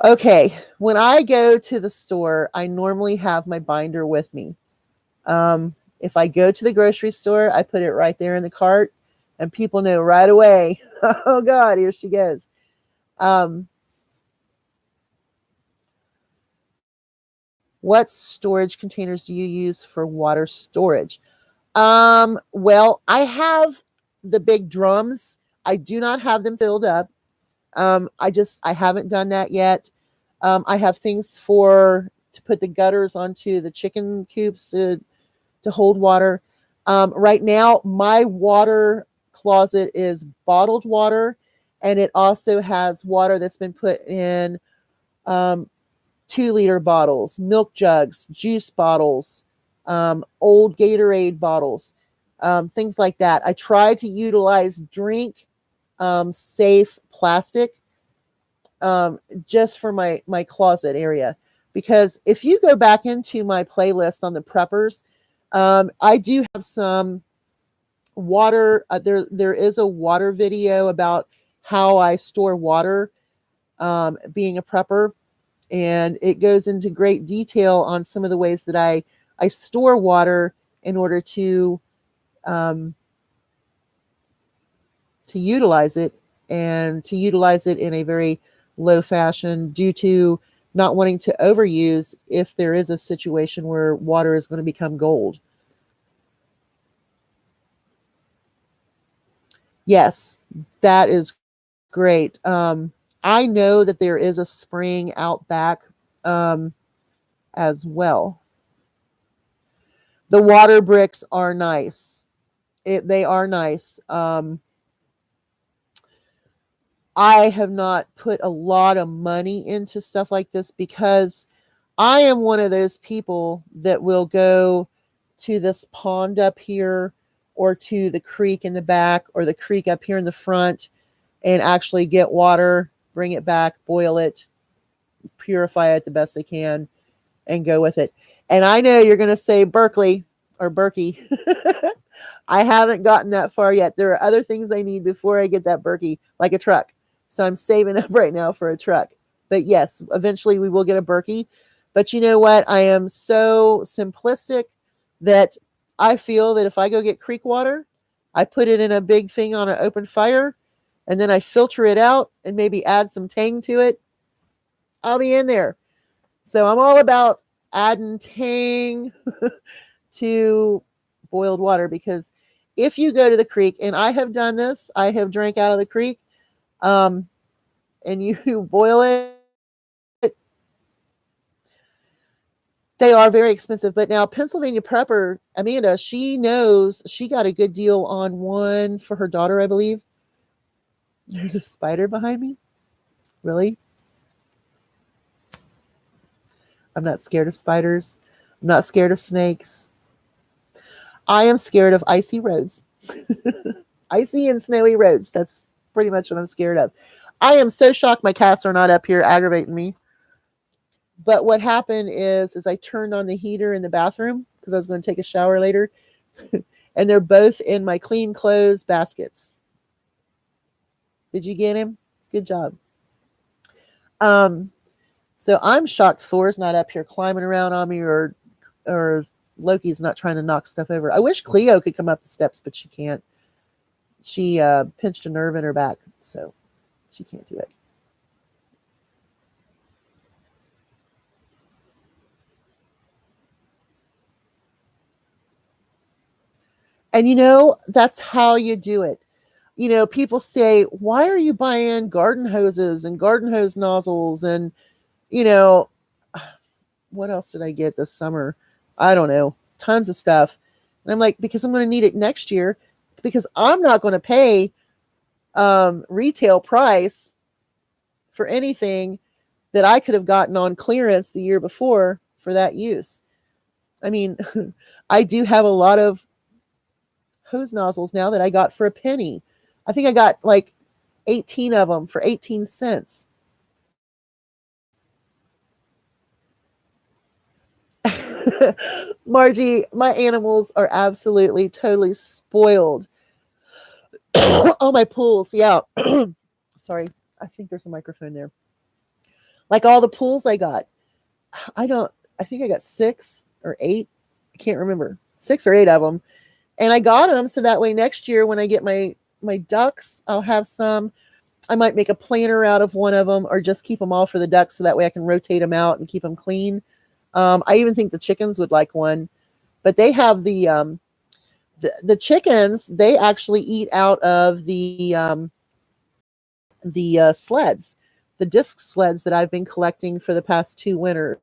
okay, when I go to the store, I normally have my binder with me. If I go to the grocery store, I put it right there in the cart, and people know right away, oh God, here she goes. Um, what storage containers do you use for water storage? Well, I have the big drums. I do not have them filled up. I haven't done that yet. I have things to put the gutters onto the chicken coops to hold water. Right now, my water closet is bottled water, and it also has water that's been put in um, 2 liter bottles, milk jugs, juice bottles, old Gatorade bottles, things like that. I try to utilize drink safe plastic just for my closet area. Because if you go back into my playlist on the preppers, I do have some water. There is a water video about how I store water, being a prepper, and it goes into great detail on some of the ways that I store water in order um, to utilize it, and to utilize it in a very low fashion, due to not wanting to overuse if there is a situation where water is going to become gold. Yes, that is great. I know that there is a spring out back um, as well. The water bricks are nice. They are nice. I have not put a lot of money into stuff like this because I am one of those people that will go to this pond up here, or to the creek in the back, or the creek up here in the front, and actually get water, bring it back, boil it, purify it the best I can, and go with it. And I know you're going to say Berkeley or Berkey. I haven't gotten that far yet. There are other things I need before I get that Berkey, like a truck. So I'm saving up right now for a truck. But yes, eventually we will get a Berkey. But you know what? I am so simplistic that I feel that if I go get creek water, I put it in a big thing on an open fire, and then I filter it out and maybe add some tang to it. I'll be in there. So I'm all about adding tang to boiled water, because if you go to the creek, and I have done this, I have drank out of the creek, um, and you boil it, they are very expensive. But now Pennsylvania Prepper, Amanda, she knows she got a good deal on one for her daughter, I believe. There's a spider behind me. Really? I'm not scared of spiders. I'm not scared of snakes. I am scared of icy roads. Icy and snowy roads. That's pretty much what I'm scared of. I am so shocked my cats are not up here aggravating me. But what happened is I turned on the heater in the bathroom because I was going to take a shower later. And they're both in my clean clothes baskets. Did you get him? Good job. Um, so I'm shocked Thor's not up here climbing around on me, or Loki's not trying to knock stuff over. I wish Cleo could come up the steps, but she can't. She pinched a nerve in her back, so she can't do it. And that's how you do it. People say, why are you buying garden hoses and garden hose nozzles? And, you know, what else did I get this summer? I don't know. Tons of stuff. And I'm like, because I'm going to need it next year, because I'm not going to pay retail price for anything that I could have gotten on clearance the year before for that use. I mean, I do have a lot of hose nozzles now that I got for a penny. I think I got like 18 of them for 18 cents. Margie, my animals are absolutely, totally spoiled. Oh, my pools. Yeah. Sorry. I think there's a microphone there. Like all the pools I got. I think I got 6 or 8. I can't remember. 6 or 8 of them. And I got them so that way next year when I get my ducks, I'll have some. I might make a planter out of one of them, or just keep them all for the ducks so that way I can rotate them out and keep them clean. I even think the chickens would like one, but they have the chickens. They actually eat out of the sleds, the disc sleds that I've been collecting for the past 2 winters.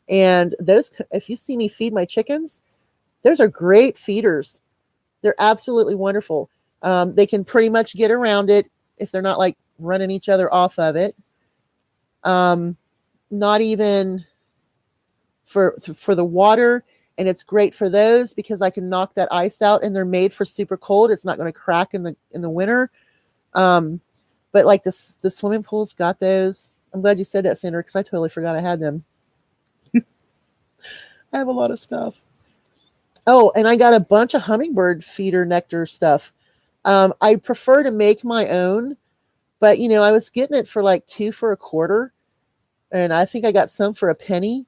And those, if you see me feed my chickens, those are great feeders. They're absolutely wonderful. They can pretty much get around it if they're not like running each other off of it. Not even for the water, and it's great for those because I can knock that ice out, and they're made for super cold. It's not going to crack in the winter. But like the swimming pools got those. I'm glad you said that, Sandra, because I totally forgot I had them. I have a lot of stuff. Oh, and I got a bunch of hummingbird feeder nectar stuff. I prefer to make my own, but I was getting it for like 2 for $0.25, and I think I got some for $0.01.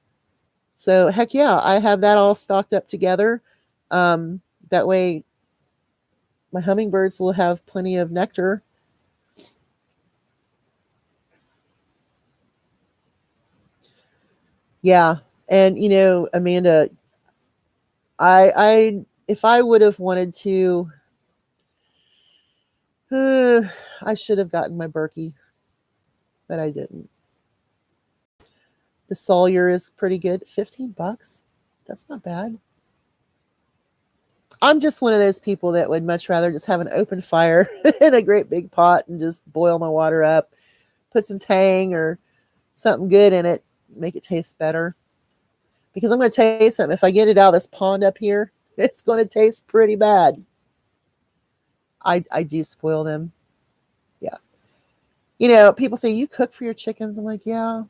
So heck yeah, I have that all stocked up together. That way my hummingbirds will have plenty of nectar. Yeah. And Amanda, I if I would have wanted to, I should have gotten my Berkey, but I didn't. The Sawyer is pretty good. $15. That's not bad. I'm just one of those people that would much rather just have an open fire in a great big pot and just boil my water up, put some tang or something good in it, make it taste better. Because I'm going to tell you something. If I get it out of this pond up here, it's going to taste pretty bad. I do spoil them. Yeah. People say, you cook for your chickens. I'm like, yeah,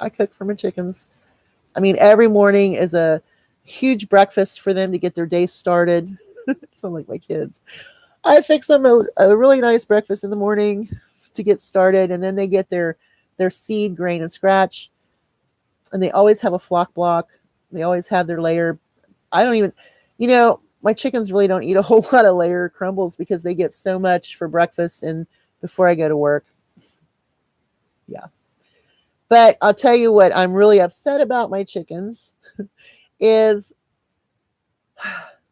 I cook for my chickens. I mean, every morning is a huge breakfast for them to get their day started. Sound like my kids. I fix them a really nice breakfast in the morning to get started, and then they get their seed, grain, and scratch. And they always have a flock block. They always have their layer. I don't even, my chickens really don't eat a whole lot of layer crumbles because they get so much for breakfast and before I go to work. Yeah. But I'll tell you what I'm really upset about my chickens is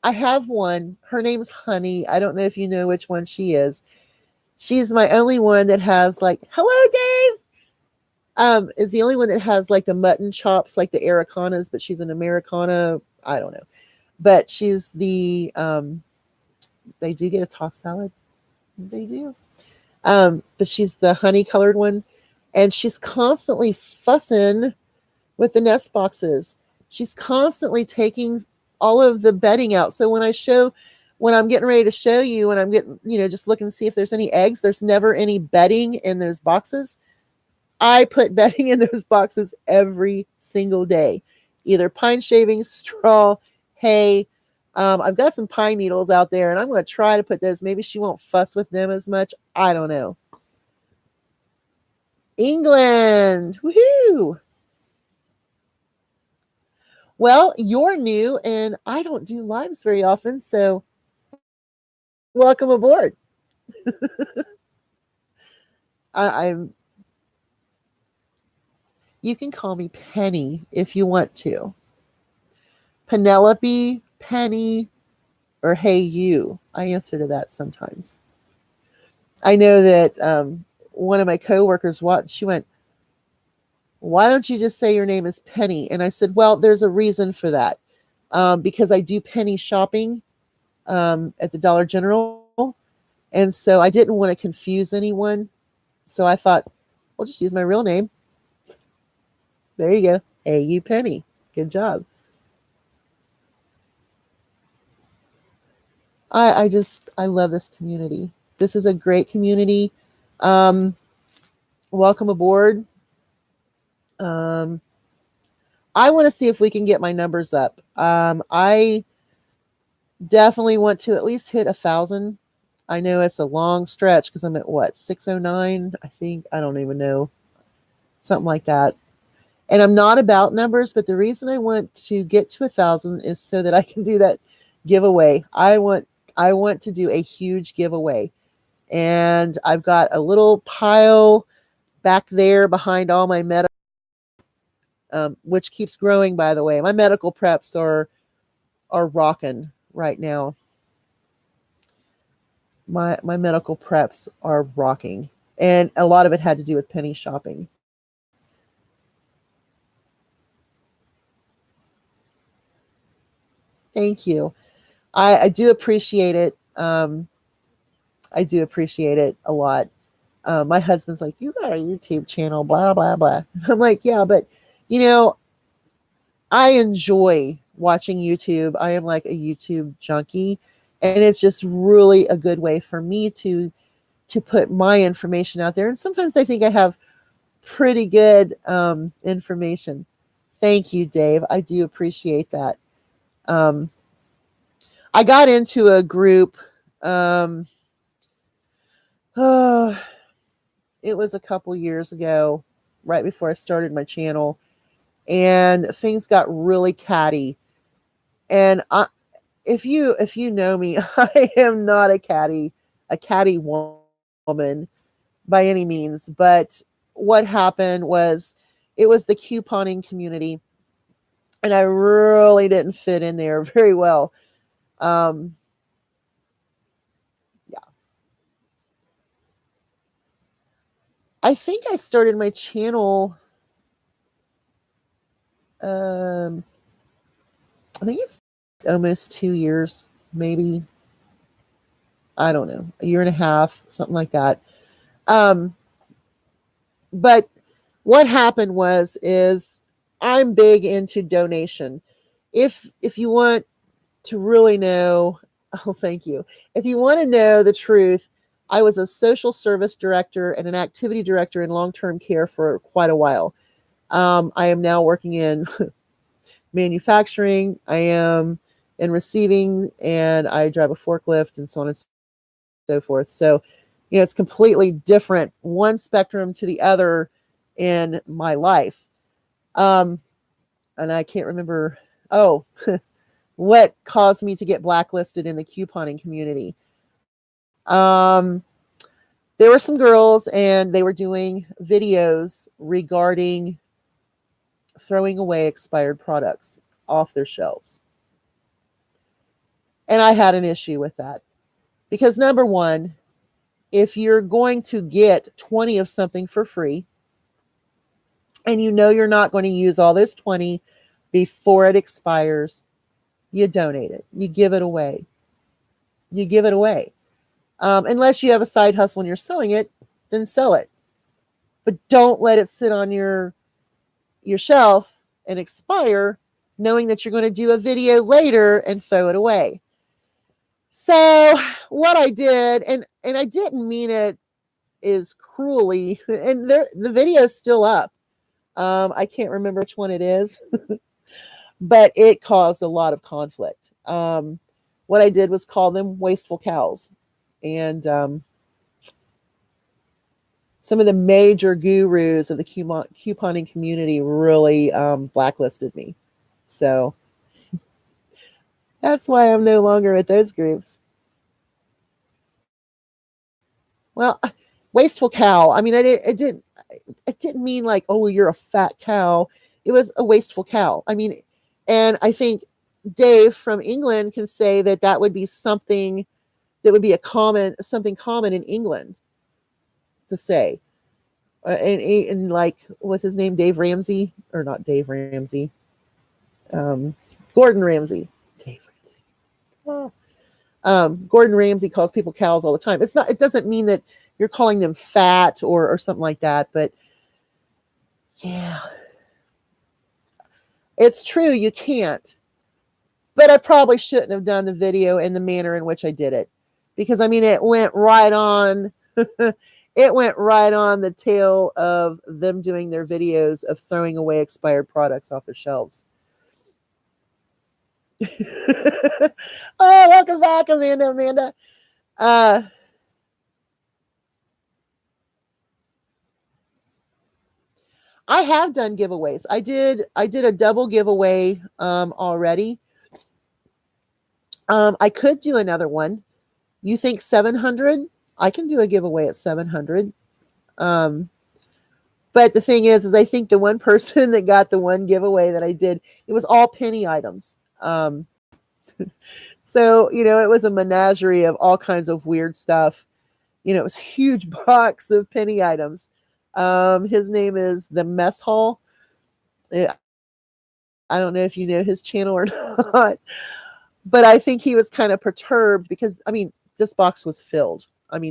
I have one. Her name's Honey. I don't know if you know which one she is. She's my only one that has like, hello, Dave. Is the only one that has like the mutton chops, like the Aracanas, but she's an Americana. I don't know. But she's they do get a tossed salad. They do. But she's the honey colored one. And she's constantly fussing with the nest boxes. She's constantly taking all of the bedding out. So when I'm getting ready to show you, and I'm getting, just looking to see if there's any eggs, there's never any bedding in those boxes. I put bedding in those boxes every single day, either pine shavings, straw, hay. I've got some pine needles out there, and I'm going to try to put those. Maybe she won't fuss with them as much. I don't know. England. Woohoo. Well, you're new, and I don't do lives very often, so welcome aboard. I'm. You can call me Penny if you want to. Penelope, Penny, or Hey You. I answer to that sometimes. I know that one of my coworkers she went, why don't you just say your name is Penny? And I said, well, there's a reason for that. Because I do penny shopping at the Dollar General. And so I didn't want to confuse anyone. So I thought, I'll just use my real name. There you go. Hey, you Penny. Good job. I love this community. This is a great community. Welcome aboard. I want to see if we can get my numbers up. I definitely want to at least hit 1,000. I know it's a long stretch because I'm at what, 609, I think. I don't even know. Something like that. And I'm not about numbers, but the reason I want to get to 1,000 is so that I can do that giveaway. I want to do a huge giveaway. And I've got a little pile back there behind all my medical, which keeps growing, by the way. My medical preps are rocking right now. My medical preps are rocking. And a lot of it had to do with penny shopping. Thank you. I do appreciate it. I do appreciate it a lot. My husband's like, "You got a YouTube channel, blah blah blah." I'm like, "Yeah, but you know, I enjoy watching YouTube. I am like a YouTube junkie, and it's just really a good way for me to put my information out there. And sometimes I think I have pretty good information." Thank you, Dave. I do appreciate that. Um, I got into a group. Um, oh, it was a couple years ago, right before I started my channel, and things got really catty. And if you know me, I am not a catty woman by any means. But what happened was, it was the couponing community, and I really didn't fit in there very well. Um, yeah, I think I started my channel. Um, I think it's almost 2 years, maybe. I don't know, a year and a half, something like that. Um, but what happened is I'm big into donation. If you want to really know, oh, thank you. If you want to know the truth, I was a social service director and an activity director in long term care for quite a while. I am now working in manufacturing. I am in receiving, and I drive a forklift, and so on and so forth. So, it's completely different, one spectrum to the other in my life. Um, and I can't remember. Oh, what caused me to get blacklisted in the couponing community? Um, there were some girls, and they were doing videos regarding throwing away expired products off their shelves. And I had an issue with that because, number one, if you're going to get 20 of something for free, and you're not going to use all those 20 before it expires, you donate it. You give it away. You give it away. Unless you have a side hustle and you're selling it, then sell it. But don't let it sit on your shelf and expire, knowing that you're going to do a video later and throw it away. So what I did, and I didn't mean it is cruelly, and the video is still up. I can't remember which one it is, but it caused a lot of conflict. What I did was call them wasteful cows. And some of the major gurus of the couponing community really blacklisted me. So that's why I'm no longer at those groups. Well, wasteful cow. I mean, it didn't mean like, oh, you're a fat cow. It was a wasteful cow. I mean, and I think Dave from England can say that that would be something that would be something common in England to say. And like, what's his name? Dave Ramsey, or not Dave Ramsey? Um, Gordon Ramsay. Dave Ramsey. Oh. Gordon Ramsay calls people cows all the time. It's not. It doesn't mean that you're calling them fat or something like that. But yeah, it's true. You can't. But I probably shouldn't have done the video in the manner in which I did it, because I mean, it went right on. It went right on the tail of them doing their videos of throwing away expired products off their shelves. Oh, welcome back, Amanda. Uh, I have done giveaways. I did a double giveaway already. I could do another one. You think 700? I can do a giveaway at 700. Um, but the thing is I think the one person that got the one giveaway that I did, it was all penny items. So, it was a menagerie of all kinds of weird stuff. It was a huge box of penny items. His name is the Mess Hall. I don't know if you know his channel or not, but I think he was kind of perturbed because this box was filled.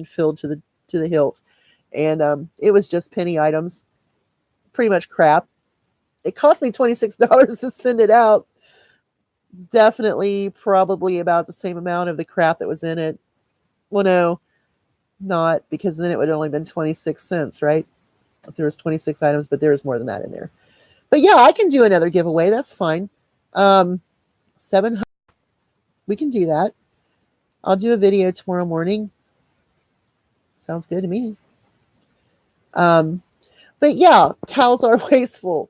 Filled to the hilt, and it was just penny items, pretty much crap. It cost me $26 to send it out. Definitely, probably about the same amount of the crap that was in it. Well, no, not, because then it would have only been 26 cents, right? If there was 26 items, but there was more than that in there. But yeah, I can do another giveaway. That's fine. 700. We can do that. I'll do a video tomorrow morning. Sounds good to me. But yeah, cows are wasteful.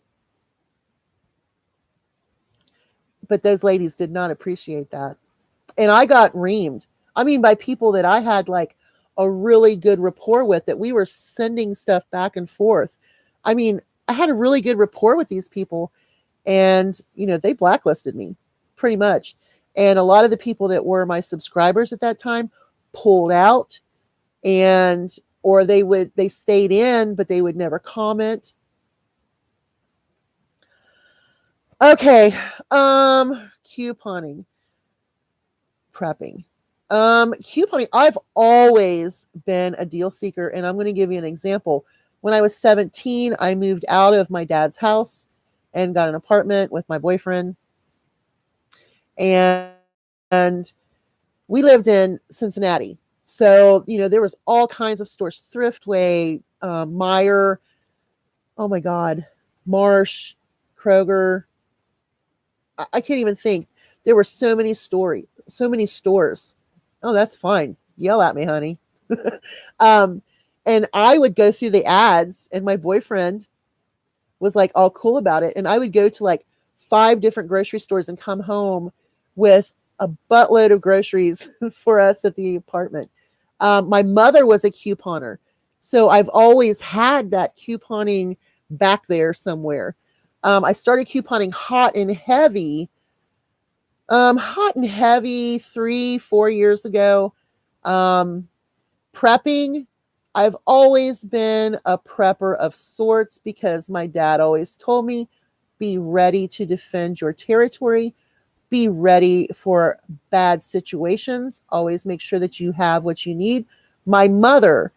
But those ladies did not appreciate that. And I got reamed. By people that I had like a really good rapport with, that we were sending stuff back and forth. I had a really good rapport with these people, and they blacklisted me pretty much. And a lot of the people that were my subscribers at that time pulled out, and or they stayed in, but they would never comment. Okay. Couponing. Prepping. Couponing. I've always been a deal seeker, and I'm going to give you an example. When I was 17, I moved out of my dad's house and got an apartment with my boyfriend. And we lived in Cincinnati. So, there was all kinds of stores, Thriftway, Meijer, oh my God, Marsh, Kroger. I can't even think. There were so many stores. Oh, that's fine. Yell at me, honey. um, and I would go through the ads, and my boyfriend was like all cool about it. And I would go to like 5 different grocery stores and come home with a buttload of groceries for us at the apartment. My mother was a couponer, so I've always had that couponing back there somewhere. I started couponing hot and heavy 3-4 years ago. Prepping, I've always been a prepper of sorts because my dad always told me, be ready to defend your territory, be ready for bad situations, always make sure that you have what you need. My mother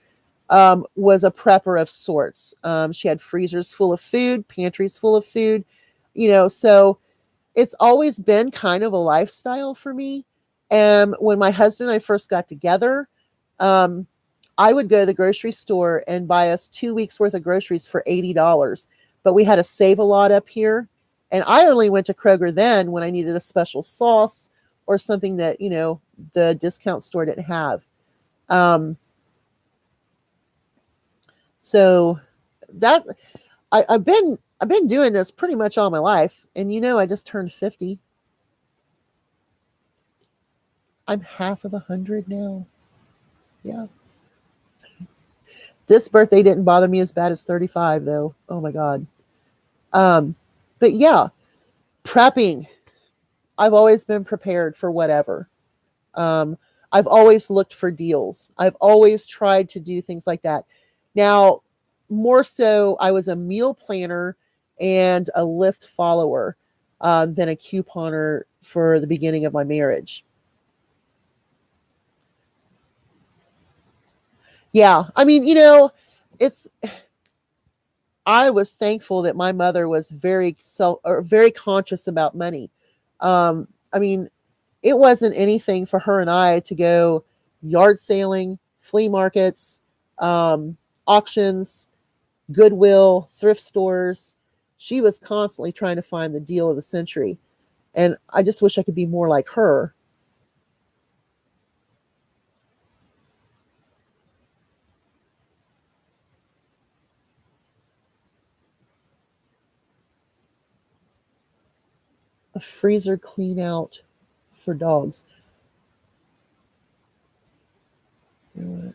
was a prepper of sorts. She had freezers full of food, pantries full of food, so it's always been kind of a lifestyle for me. And when my husband and I first got together, I would go to the grocery store and buy us 2 weeks worth of groceries for $80. But we had to save a lot up here. And I only went to Kroger then when I needed a special sauce or something that, the discount store didn't have. So that I've been doing this pretty much all my life. And I just turned 50. I'm half of 100 now. Yeah. This birthday didn't bother me as bad as 35, though. Oh my God. But yeah, prepping. I've always been prepared for whatever. I've always looked for deals. I've always tried to do things like that. Now, more so, I was a meal planner and a list follower than a couponer for the beginning of my marriage. Yeah, it's. I was thankful that my mother was very conscious about money. I mean, it wasn't anything for her and I to go yard sailing, flea markets, auctions, Goodwill, thrift stores. She was constantly trying to find the deal of the century. And I just wish I could be more like her. A freezer clean out for dogs. You know what?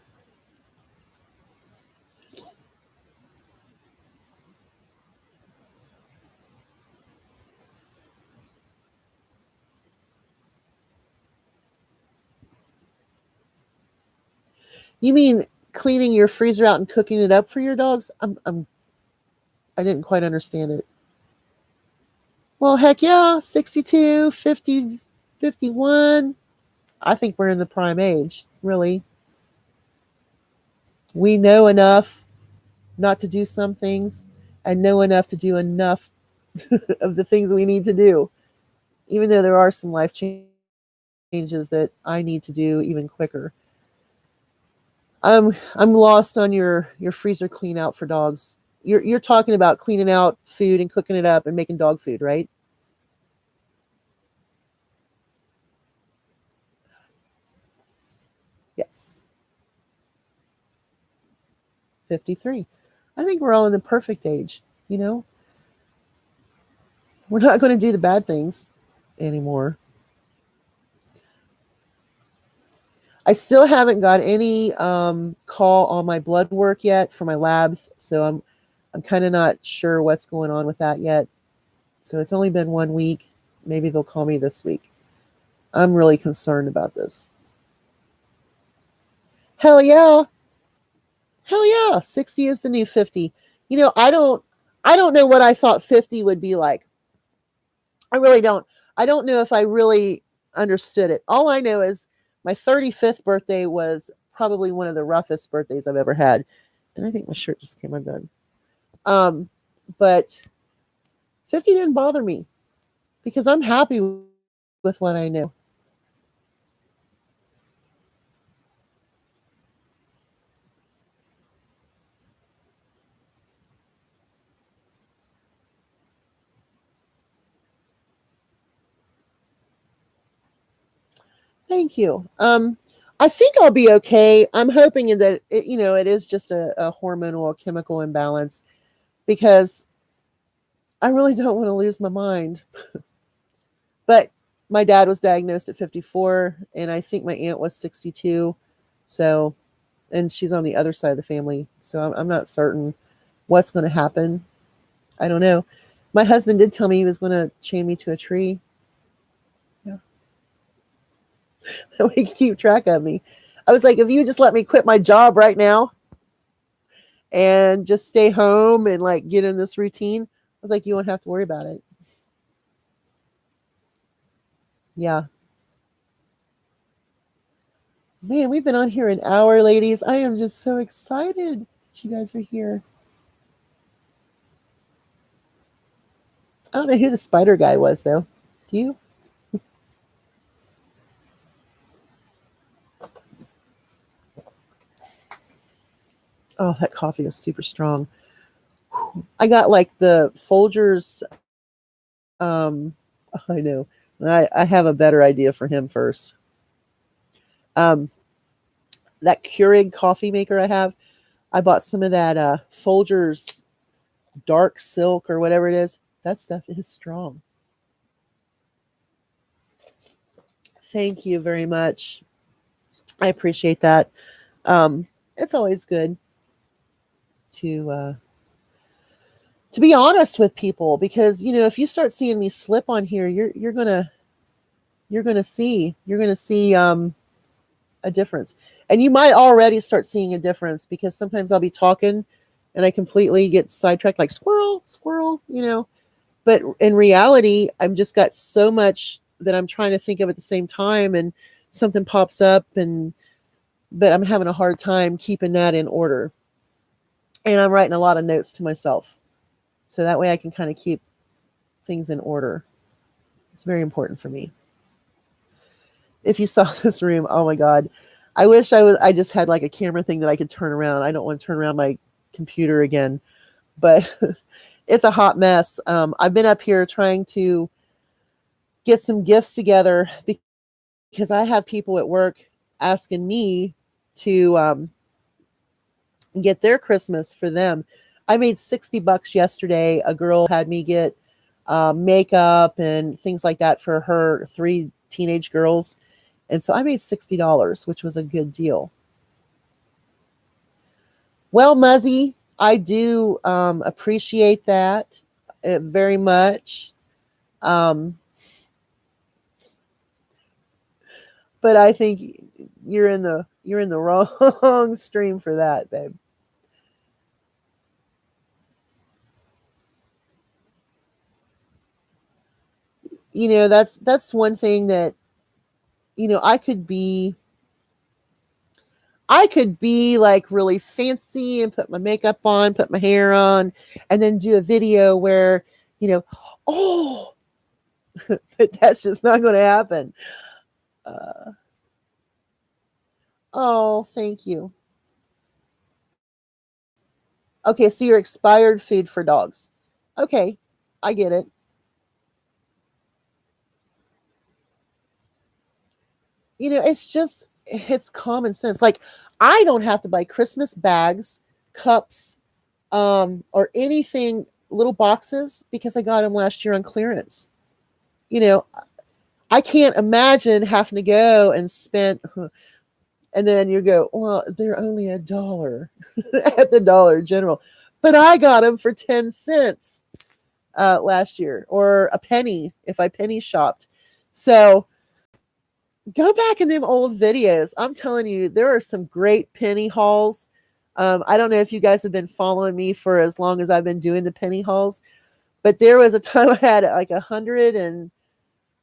You mean cleaning your freezer out and cooking it up for your dogs? I didn't quite understand it. Well, heck yeah, 62, 50, 51. I think we're in the prime age, really. We know enough not to do some things and know enough to do enough of the things we need to do, even though there are some life changes that I need to do even quicker. I'm lost on your freezer clean out for dogs. You're talking about cleaning out food and cooking it up and making dog food, right? Yes. 53. I think we're all in the perfect age, you know? We're not going to do the bad things anymore. I still haven't got any call on my blood work yet for my labs, so I'm kind of not sure what's going on with that yet. So it's only been 1 week. Maybe they'll call me this week. I'm really concerned about this. Hell yeah. Hell yeah. 60 is the new 50. I don't know what I thought 50 would be like. I really don't. I don't know if I really understood it. All I know is my 35th birthday was probably one of the roughest birthdays I've ever had. And I think my shirt just came undone. But 50 didn't bother me because I'm happy with what I know. Thank you. I think I'll be okay. I'm hoping that it is just a hormonal or chemical imbalance because I really don't want to lose my mind. But my dad was diagnosed at 54, and I think my aunt was 62. So, and she's on the other side of the family. So I'm not certain what's going to happen. I don't know. My husband did tell me he was going to chain me to a tree. Yeah. That way he could keep track of me. I was like, if you just let me quit my job right now and just stay home and like get in this routine, I was like, you won't have to worry about it. Yeah. Man, we've been on here an hour, ladies. I am just so excited that you guys are here. I don't know who the spider guy was, though. Do you? Oh, that coffee is super strong. I got like the Folgers. Um, I know. I have a better idea for him first. Um, that Keurig coffee maker I have, I bought some of that Folgers dark silk or whatever it is. That stuff is strong. Thank you very much. I appreciate that. It's always good to be honest with people because if you start seeing me slip on here, you're gonna see a difference, and you might already start seeing a difference because sometimes I'll be talking and I completely get sidetracked, like squirrel, squirrel. But in reality, I'm just got so much that I'm trying to think of at the same time, and something pops up, but I'm having a hard time keeping that in order, and I'm writing a lot of notes to myself, so that way I can kind of keep things in order. It's very important for me. If you saw this room, oh my god, I wish I just had like a camera thing that I could turn around. I don't want to turn around my computer again, but it's a hot mess. I've been up here trying to get some gifts together because I have people at work asking me to get their Christmas for them. I made $60 yesterday. A girl had me get makeup and things like that for her three teenage girls. And so I made $60, which was a good deal. Well, Muzzy, I do appreciate that very much. Um, but I think you're in the wrong stream for that, babe. That's one thing that I could be like really fancy and put my makeup on, put my hair on, and then do a video where, you know, oh, but that's just not going to happen. Uh, oh, thank you. Okay, so you're expired food for dogs. Okay, I get it. It's common sense. Like, I don't have to buy Christmas bags, cups, or anything, little boxes, because I got them last year on clearance. You know, I can't imagine having to go and spend, and then you go, well, they're only $1 at the Dollar General, but I got them for 10 cents last year, or a penny if I penny shopped. So go back in them old videos. I'm telling you, there are some great penny hauls. I don't know if you guys have been following me for as long as I've been doing the penny hauls, but there was a time I had like 100 and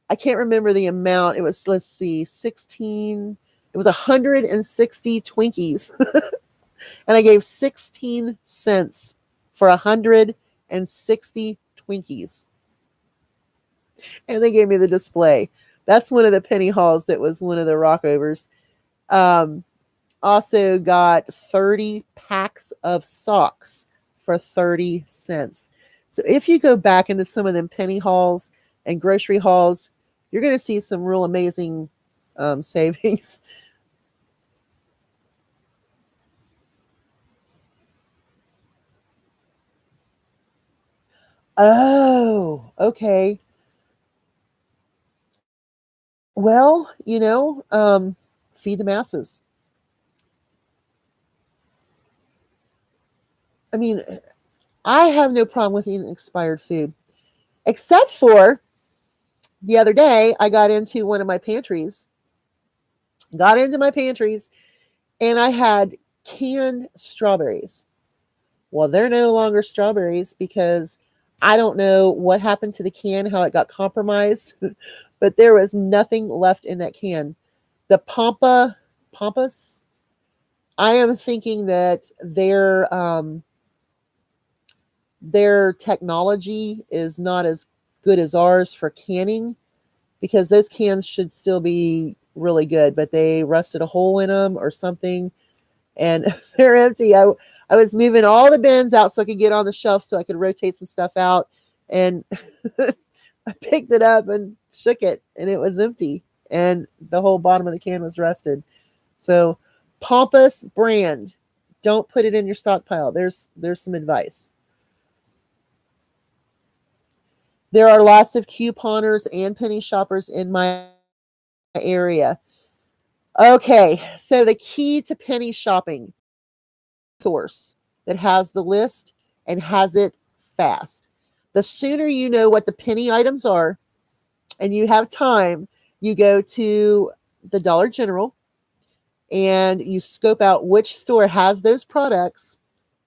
I can't remember the amount. It was, let's see, 16. It was 160 Twinkies. And I gave 16 cents for 160 Twinkies. And they gave me the display. That's one of the penny hauls that was one of the rockovers. Um, Also got 30 packs of socks for 30 cents. So if you go back into some of them penny hauls and grocery hauls, you're going to see some real amazing savings. Oh, okay. Well, feed the masses. I mean, I have no problem with eating expired food, except for the other day, I got into one of my pantries, got into my pantries, and I had canned strawberries. Well, they're no longer strawberries because I don't know what happened to the can, how it got compromised, but there was nothing left in that can. The Pampas, I am thinking that their technology is not as good as ours for canning, because those cans should still be really good, but they rusted a hole in them or something, and they're empty. I was moving all the bins out so I could get on the shelf so I could rotate some stuff out, and I picked it up and shook it, and it was empty, and the whole bottom of the can was rusted. So, Pampas brand, don't put it in your stockpile. There's some advice. There are lots of couponers and penny shoppers in my area. Okay, so the key to penny shopping: source that has the list and has it fast. The sooner you know what the penny items are and you have time, you go to the Dollar General and you scope out which store has those products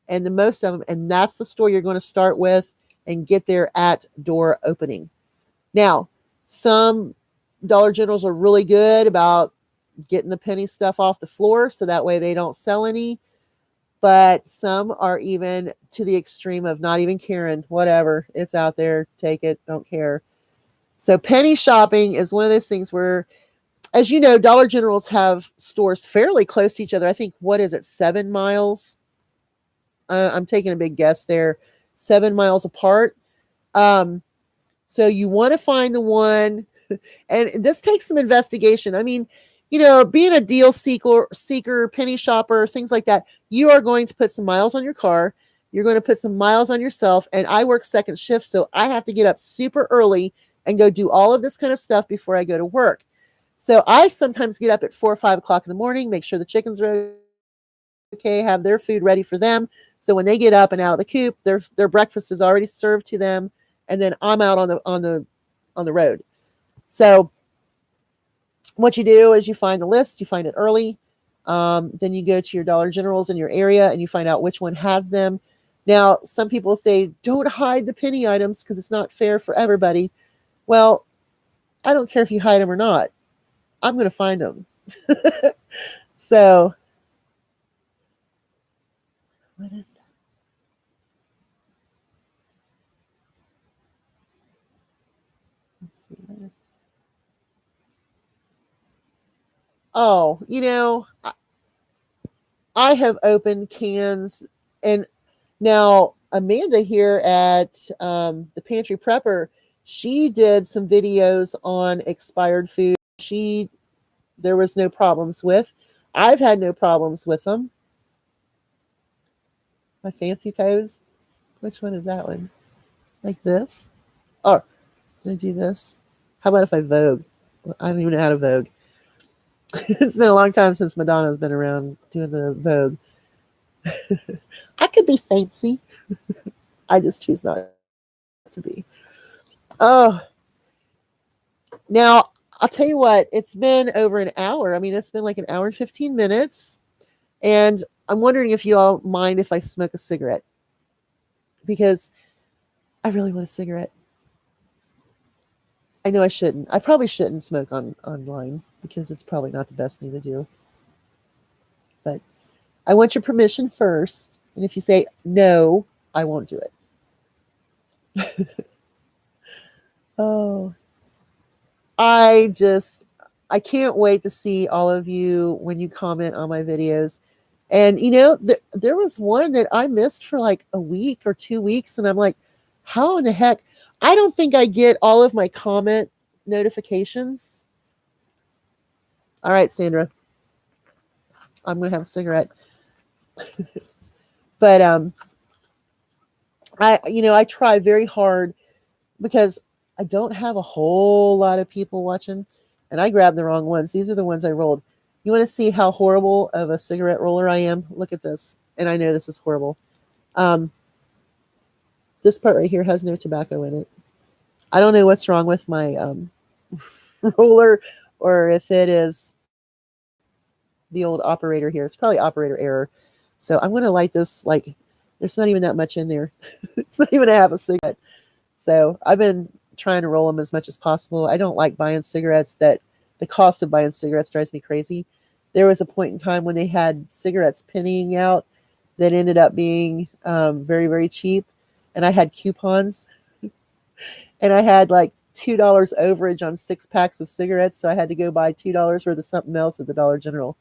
and the most of them, and that's the store you're going to start with and get there at door opening. Now, some Dollar Generals are really good about getting the penny stuff off the floor so that way they don't sell any, but some are even to the extreme of not even caring. Whatever, it's out there, take it, don't care. So penny shopping is one of those things where, as you know, Dollar Generals have stores fairly close to each other. I think, what is it, 7 miles? I'm taking a big guess there, 7 miles apart. Um, so you want to find the one, and this takes some investigation. I mean, being a deal seeker, penny shopper, things like that, you are going to put some miles on your car. You're going to put some miles on yourself. And I work second shift, so I have to get up super early and go do all of this kind of stuff before I go to work. So I sometimes get up at 4 or 5 o'clock in the morning, make sure the chickens are okay, have their food ready for them. So when they get up and out of the coop, their breakfast is already served to them, and then I'm out on the road. So what you do is you find the list, you find it early. Then you go to your Dollar Generals in your area and you find out which one has them. Now, some people say, don't hide the penny items because it's not fair for everybody. Well, I don't care if you hide them or not. I'm going to find them. So, what is that? Let's see. What is Oh, I have opened cans, and now Amanda here at the Pantry Prepper, she did some videos on expired food. There was no problems with. I've had no problems with them. My fancy pose. Which one is that one? Like this? Oh, did I do this? How about if I Vogue? I don't even know how to Vogue. It's been a long time since Madonna's been around doing the Vogue. I could be fancy. I just choose not to be. Oh, now I'll tell you what, it's been over an hour. I mean, it's been like an hour and 15 minutes. And I'm wondering if you all mind if I smoke a cigarette, because I really want a cigarette. I know I shouldn't. I probably shouldn't smoke online because it's probably not the best thing to do. But I want your permission first. And if you say no, I won't do it. Oh, I can't wait to see all of you when you comment on my videos. And there was one that I missed for like a week or 2 weeks, and I'm like, how in the heck? I don't think I get all of my comment notifications. All right, Sandra, I'm gonna have a cigarette. But I try very hard because I don't have a whole lot of people watching, and I grabbed the wrong ones. These are the ones I rolled. You want to see how horrible of a cigarette roller I am? Look at this. And I know this is horrible. This part right here has no tobacco in it. I don't know what's wrong with my roller, or if it is the old operator here. It's probably operator error. So I'm going to light this. Like, there's not even that much in there. It's not even a half a cigarette. So I've been trying to roll them as much as possible. I don't like buying cigarettes. That the cost of buying cigarettes drives me crazy. There was a point in time when they had cigarettes pennying out that ended up being very, very cheap. And I had coupons, and I had like $2 overage on 6 packs of cigarettes. So I had to go buy $2 worth of something else at the Dollar General.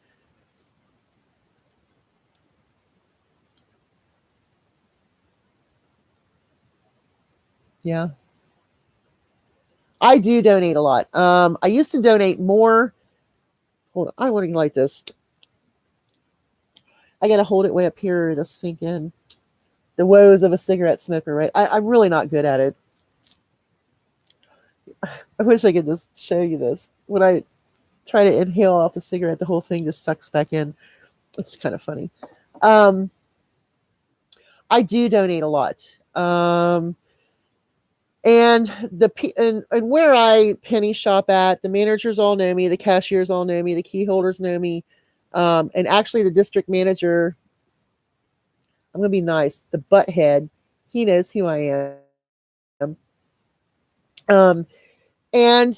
Yeah. I do donate a lot. I used to donate more. Hold on. I want to light this. I got to hold it way up here to sink in. The woes of a cigarette smoker, right? I'm really not good at it. I wish I could just show you this. When I try to inhale off the cigarette, the whole thing just sucks back in. It's kind of funny. I do donate a lot. And where I penny shop at, the managers all know me, the cashiers all know me, the key holders know me. And actually the district manager, I'm going to be nice, the butthead, he knows who I am. And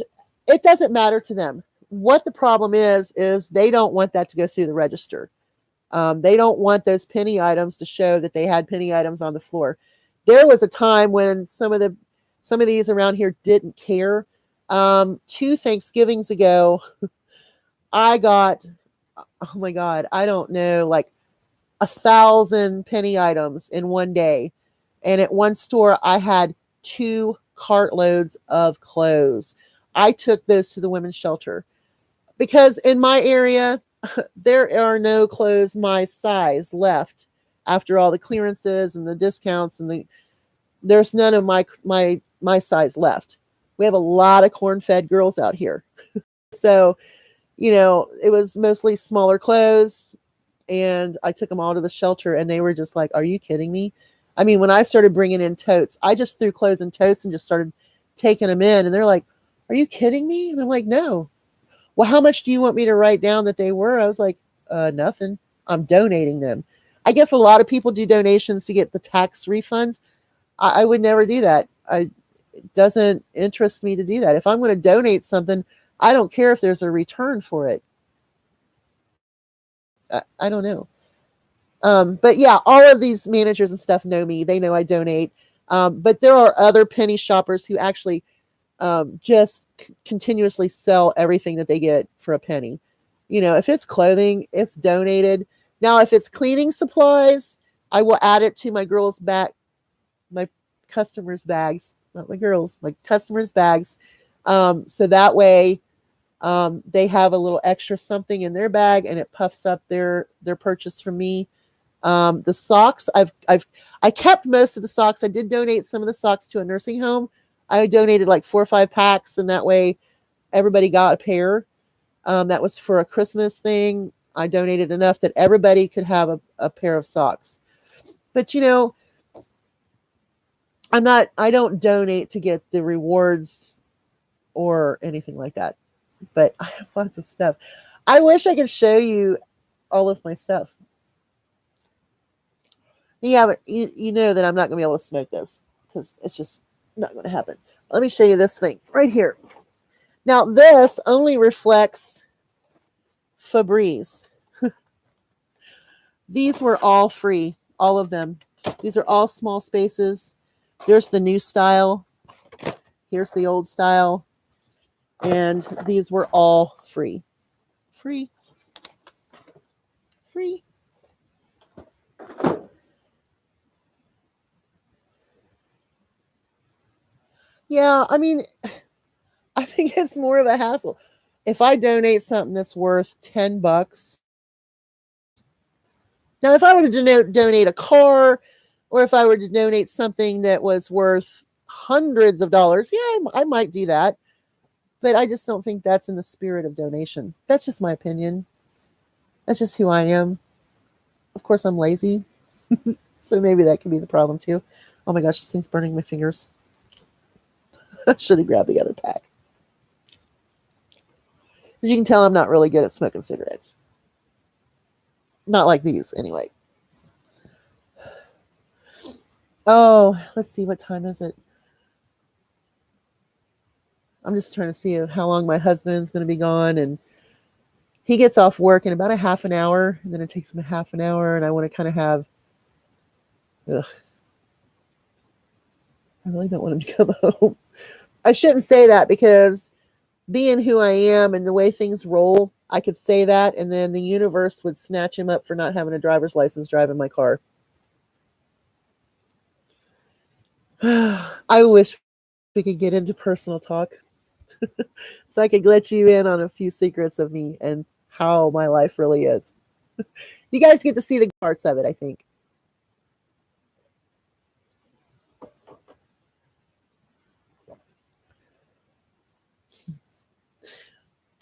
it doesn't matter to them. What the problem is they don't want that to go through the register. They don't want those penny items to show that they had penny items on the floor. There was a time when some of these around here didn't care. 2 Thanksgivings ago, I got, oh my God, I don't know, like 1,000 penny items in one day. And at one store, I had 2 cartloads of clothes. I took those to the women's shelter because in my area, there are no clothes my size left after all the clearances and the discounts, and there's none of my size left. We have a lot of corn-fed girls out here. So, it was mostly smaller clothes, and I took them all to the shelter, and they were just like, are you kidding me? I mean, when I started bringing in totes, I just threw clothes in totes and just started taking them in, and they're like, are you kidding me? And I'm like, no. Well, how much do you want me to write down that they were? I was like, nothing. I'm donating them. I guess a lot of people do donations to get the tax refunds. I would never do that. It doesn't interest me to do that. If I'm going to donate something, I don't care if there's a return for it. I don't know. But yeah, all of these managers and stuff know me. They know I donate. But there are other penny shoppers who actually just continuously sell everything that they get for a penny. You know, if it's clothing, it's donated. Now, if it's cleaning supplies, I will add it to my girls' bag, my customers' bags, not my girls, my customers' bags. So that way they have a little extra something in their bag and it puffs up their purchase from me. The socks, I kept most of the socks. I did donate some of the socks to a nursing home. I donated like 4 or 5 packs, and that way everybody got a pair. That was for a Christmas thing. I donated enough that everybody could have a pair of socks. But you know, I don't donate to get the rewards or anything like that. But I have lots of stuff. I wish I could show you all of my stuff. Yeah, but you know that I'm not going to be able to smoke this because it's just not going to happen. Let me show you this thing right here. Now, this only reflects Febreze. These were all free, all of them. These are all small spaces. There's the new style. Here's the old style. And these were all free. Free. Free. Yeah, I mean, I think it's more of a hassle. If I donate something that's worth $10, now if I were to donate a car, or if I were to donate something that was worth hundreds of dollars, yeah, I might do that. But I just don't think that's in the spirit of donation. That's just my opinion. That's just who I am. Of course, I'm lazy. So maybe that could be the problem too. Oh my gosh, this thing's burning my fingers. I should have grabbed the other pack. As you can tell, I'm not really good at smoking cigarettes. Not like these, anyway. Oh, let's see. What time is it? I'm just trying to see how long my husband's going to be gone. And he gets off work in about a half an hour. And then it takes him a half an hour. And I want to kind of have... Ugh, I really don't want him to come home. I shouldn't say that because being who I am and the way things roll, I could say that. And then the universe would snatch him up for not having a driver's license driving my car. I wish we could get into personal talk so I could let you in on a few secrets of me and how my life really is. You guys get to see the parts of it, I think.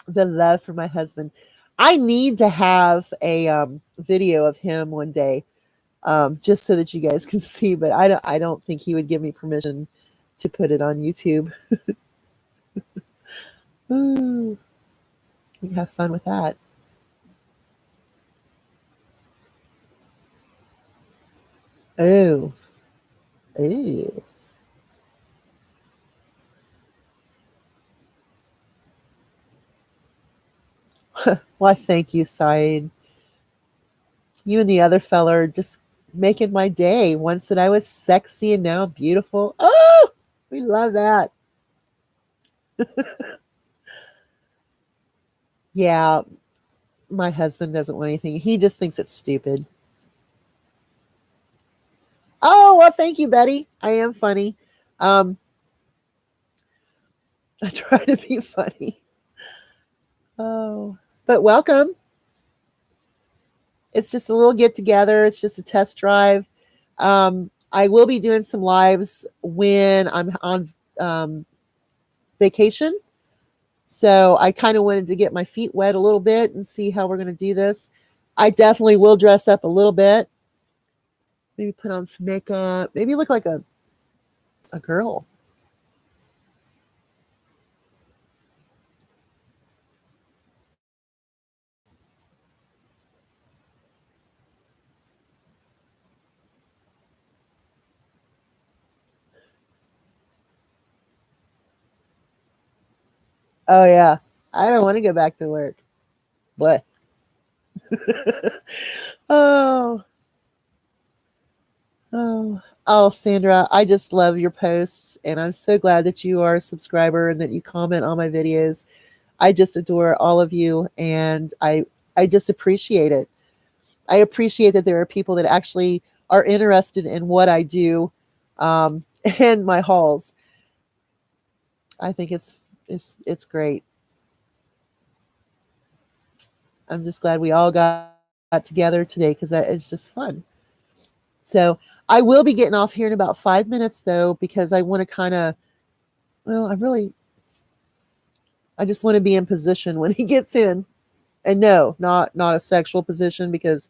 The love for my husband. I need to have a video of him one day, just so that you guys can see. But I don't think he would give me permission to put it on YouTube. Ooh, we can have fun with that. Oh, ooh. Why, thank you, Saeed. You and the other fella are just making my day. Once that I was sexy and now beautiful. Oh, we love that. Yeah, my husband doesn't want anything. He just thinks it's stupid. Oh, well, thank you, Betty. I am funny. Um, I try to be funny. Oh, but welcome. It's just a little get together. It's just a test drive. I will be doing some lives when I'm on vacation. So I kind of wanted to get my feet wet a little bit and see how we're going to do this. I definitely will dress up a little bit. Maybe put on some makeup. Maybe look like a girl. Oh yeah. I don't want to go back to work. But oh, oh, Sandra, I just love your posts, and I'm so glad that you are a subscriber and that you comment on my videos. I just adore all of you, and I just appreciate it. I appreciate that there are people that actually are interested in what I do, and my hauls. I think it's great. I'm just glad we all got together today because that is just fun. So I will be getting off here in about 5 minutes though, because I want to kind of, well, I just want to be in position when he gets in. And no, not a sexual position, because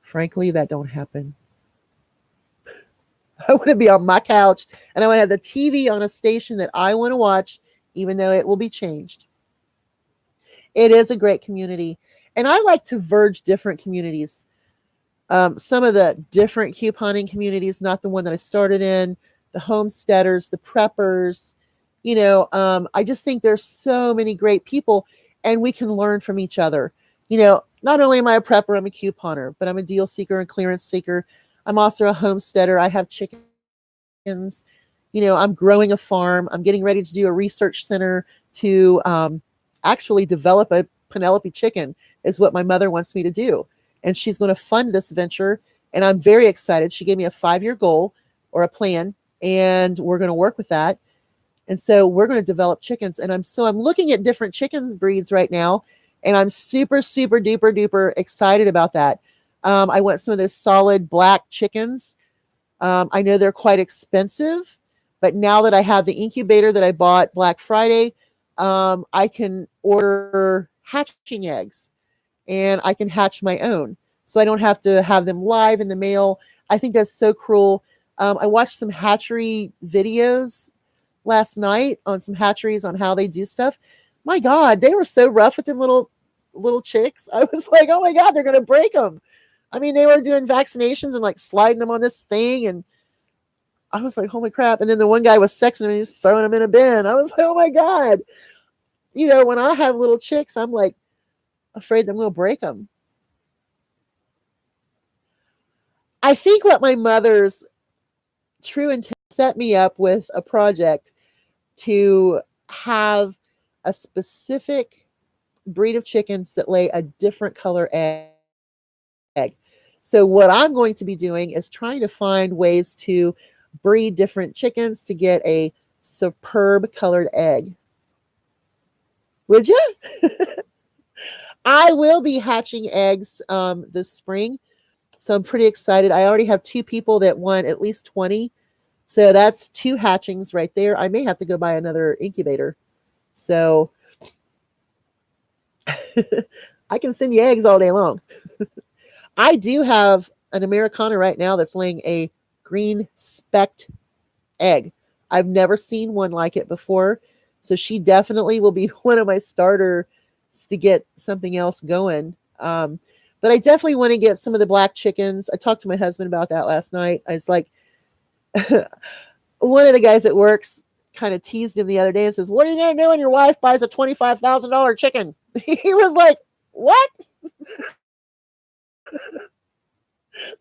frankly that don't happen. I want to be on my couch, and I want to have the TV on a station that I want to watch, even though it will be changed. It is a great community. And I like to verge different communities. Some of the different couponing communities, not the one that I started in, the homesteaders, the preppers. I just think there's so many great people, and we can learn from each other. Not only am I a prepper, I'm a couponer, but I'm a deal seeker and clearance seeker. I'm also a homesteader. I have chickens. I'm growing a farm. I'm getting ready to do a research center to actually develop a Penelope chicken, is what my mother wants me to do. And she's going to fund this venture. And I'm very excited. She gave me a 5-year goal or a plan, and we're going to work with that. And so we're going to develop chickens. And I'm looking at different chicken breeds right now. And I'm super, super duper duper excited about that. I want some of those solid black chickens. I know they're quite expensive, but now that I have the incubator that I bought Black Friday, I can order hatching eggs, and I can hatch my own. So I don't have to have them live in the mail. I think that's so cool. I watched some hatchery videos last night on some hatcheries on how they do stuff. My God, they were so rough with them little chicks. I was like, oh my God, they're gonna break them. I mean, they were doing vaccinations and like sliding them on this thing, and I was like, holy crap. And then the one guy was sexing them and just throwing them in a bin. I was like, oh my God. When I have little chicks, I'm like afraid that I'm gonna break them. I think what my mother's true intent set me up with a project to have a specific breed of chickens that lay a different color egg. So what I'm going to be doing is trying to find ways to breed different chickens to get a superb colored egg. Would you? I will be hatching eggs this spring. So I'm pretty excited. I already have 2 people that want at least 20. So that's 2 hatchings right there. I may have to go buy another incubator. So I can send you eggs all day long. I do have an Americana right now that's laying a green specked egg. I've never seen one like it before. So she definitely will be one of my starters to get something else going. But I definitely want to get some of the black chickens. I talked to my husband about that last night. I was like, one of the guys that works kind of teased him the other day and says, what are you going to do when your wife buys a $25,000 chicken? He was like, what?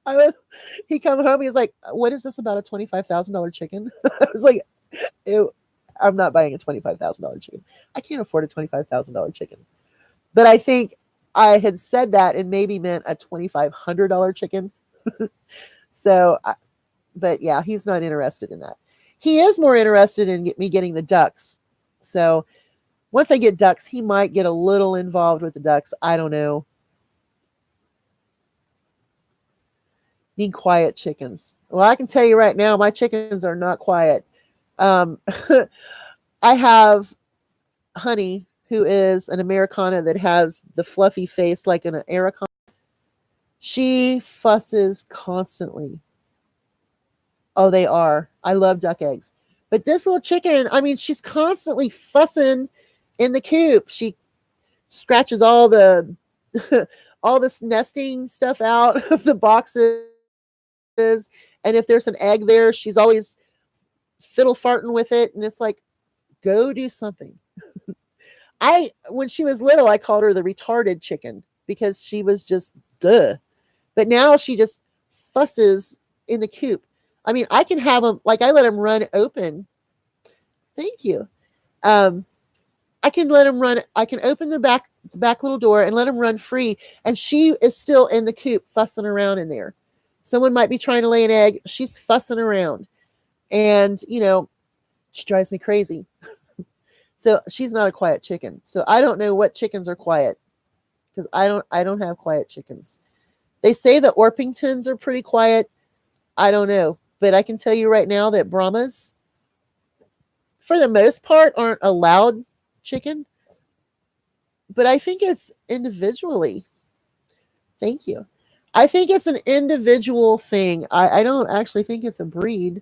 I was, he come home, he's like, what is this about a $25,000 chicken? I was like, ew, I'm not buying a $25,000 chicken. I can't afford a $25,000 chicken. But I think I had said that and maybe meant a $2,500 chicken. So, but yeah, he's not interested in that. He is more interested in me getting the ducks. So once I get ducks, he might get a little involved with the ducks. I don't know. Need quiet chickens. Well, I can tell you right now, my chickens are not quiet. Um, I have Honey, who is an Americana that has the fluffy face like an Araucana. She fusses constantly. Oh, they are. I love duck eggs. But this little chicken, I mean, she's constantly fussing in the coop. She scratches all the all this nesting stuff out of the boxes. And if there's an egg there, she's always fiddle farting with it. And it's like, go do something. When she was little, I called her the retarded chicken because she was just duh. But now she just fusses in the coop. I mean, I can have them, like, I let them run open. Thank you. Um, I can let them run. I can open the back little door and let them run free. And she is still in the coop fussing around in there. Someone might be trying to lay an egg. She's fussing around. And, she drives me crazy. So she's not a quiet chicken. So I don't know what chickens are quiet because I don't have quiet chickens. They say the Orpingtons are pretty quiet. I don't know. But I can tell you right now that Brahmas, for the most part, aren't a loud chicken. But I think it's individually. Thank you. I think it's an individual thing. I don't actually think it's a breed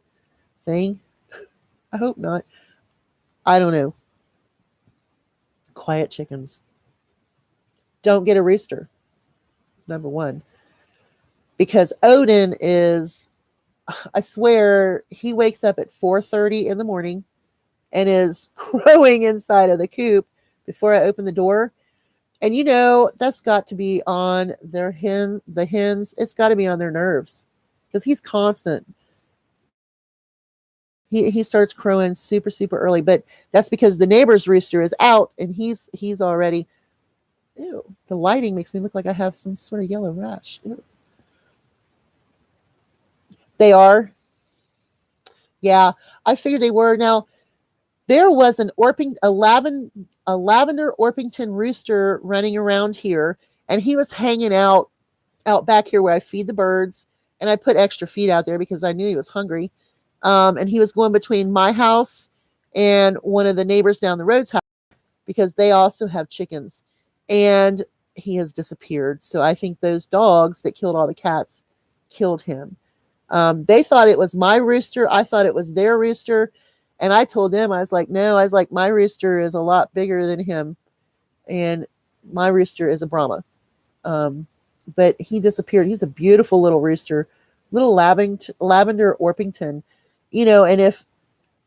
thing. I hope not. I don't know. Quiet chickens. Don't get a rooster, number one. Because Odin is, I swear, he wakes up at 4:30 in the morning and is crowing inside of the coop before I open the door. And that's got to be on the hens. It's got to be on their nerves because he's constant. He starts crowing super super early, but that's because the neighbor's rooster is out and he's already. Ew, the lighting makes me look like I have some sort of yellow rash. Ew. They are. Yeah, I figured they were. Now there was a lavender Orpington rooster running around here, and he was hanging out back here where I feed the birds, and I put extra feed out there because I knew he was hungry. And he was going between my house and one of the neighbors down the road's house because they also have chickens, and he has disappeared. So I think those dogs that killed all the cats killed him. They thought it was my rooster. I thought it was their rooster. And I told them, I was like, no, I was like, my rooster is a lot bigger than him. And my rooster is a Brahma. But he disappeared. He's a beautiful little rooster, little lavender Orpington, and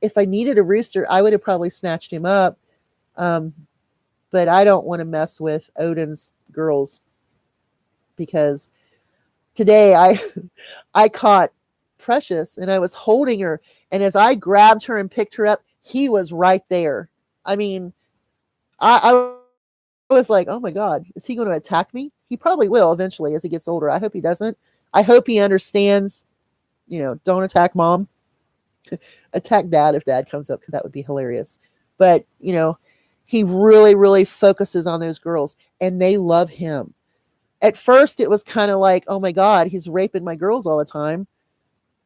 if I needed a rooster, I would have probably snatched him up. But I don't want to mess with Odin's girls because today I caught Precious and I was holding her, and as I grabbed her and picked her up, he was right there. I mean, I was like, oh my God, is he going to attack me? He probably will eventually as he gets older. I hope he doesn't. I hope he understands, don't attack mom. Attack dad if dad comes up because that would be hilarious. But, he really, really focuses on those girls and they love him. At first, it was kind of like, oh my God, he's raping my girls all the time.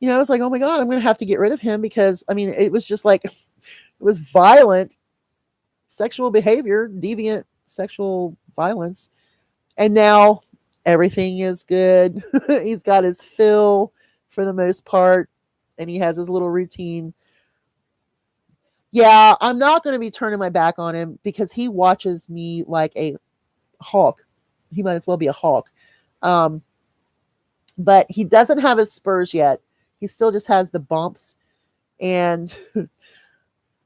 I was like, oh my God, I'm going to have to get rid of him because, I mean, it was just like, it was violent sexual behavior, deviant sexual violence. And now everything is good. He's got his fill for the most part, and he has his little routine. Yeah, I'm not going to be turning my back on him because he watches me like a hawk. He might as well be a hawk. But he doesn't have his spurs yet. He still just has the bumps, and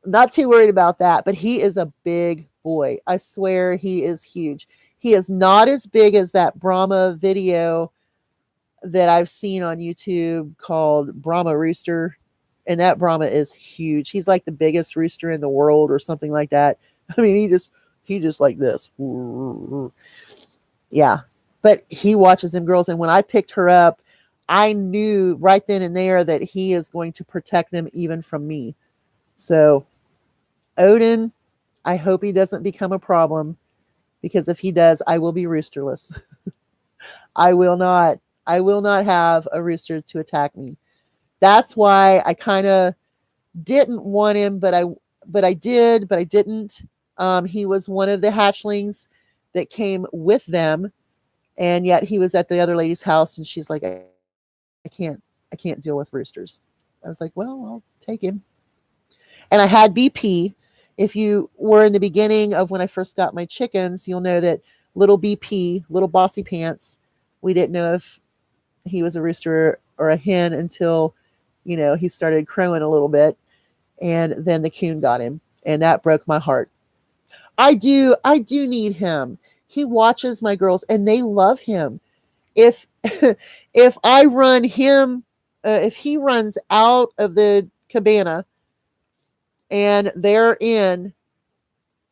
not too worried about that. But he is a big boy. I swear he is huge. He is not as big as that Brahma video that I've seen on YouTube called Brahma Rooster. And that Brahma is huge. He's like the biggest rooster in the world or something like that. I mean, he just like this. Yeah. But he watches them girls. And when I picked her up, I knew right then and there that he is going to protect them even from me. So Odin, I hope he doesn't become a problem, because if he does, I will be roosterless. I will not have a rooster to attack me. That's why I kind of didn't want him, but I didn't. He was one of the hatchlings that came with them, and yet he was at the other lady's house, and she's like, I can't deal with roosters. I was like, well, I'll take him. And I had BP. If you were in the beginning of when I first got my chickens, you'll know that little BP, little bossy pants, we didn't know if he was a rooster or a hen until, he started crowing a little bit. And then the coon got him. And that broke my heart. I do need him. He watches my girls and they love him. If if I run him, if he runs out of the cabana and they're in,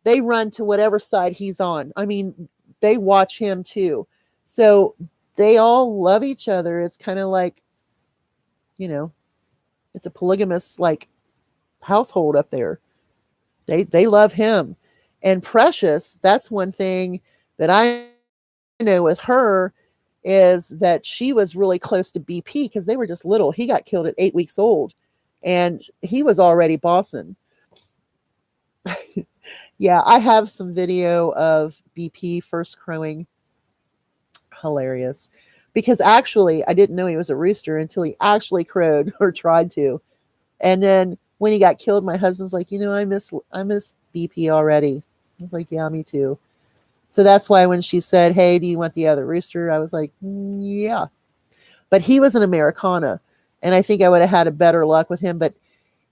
they run to whatever side he's on. I mean, they watch him too. So they all love each other. It's kind of like, you know, it's a polygamous like household up there. They love him. And Precious, that's one thing that I know with her is that she was really close to BP because they were just little. He got killed at 8 weeks old and he was already bossing. Yeah, I have some video of BP first crowing. Hilarious. Because actually, I didn't know he was a rooster until he actually crowed or tried to. And then when he got killed, my husband's like, I miss BP already. I was like, yeah, me too. So that's why when she said, hey, do you want the other rooster? I was like, yeah. But he was an Americana. And I think I would have had a better luck with him. But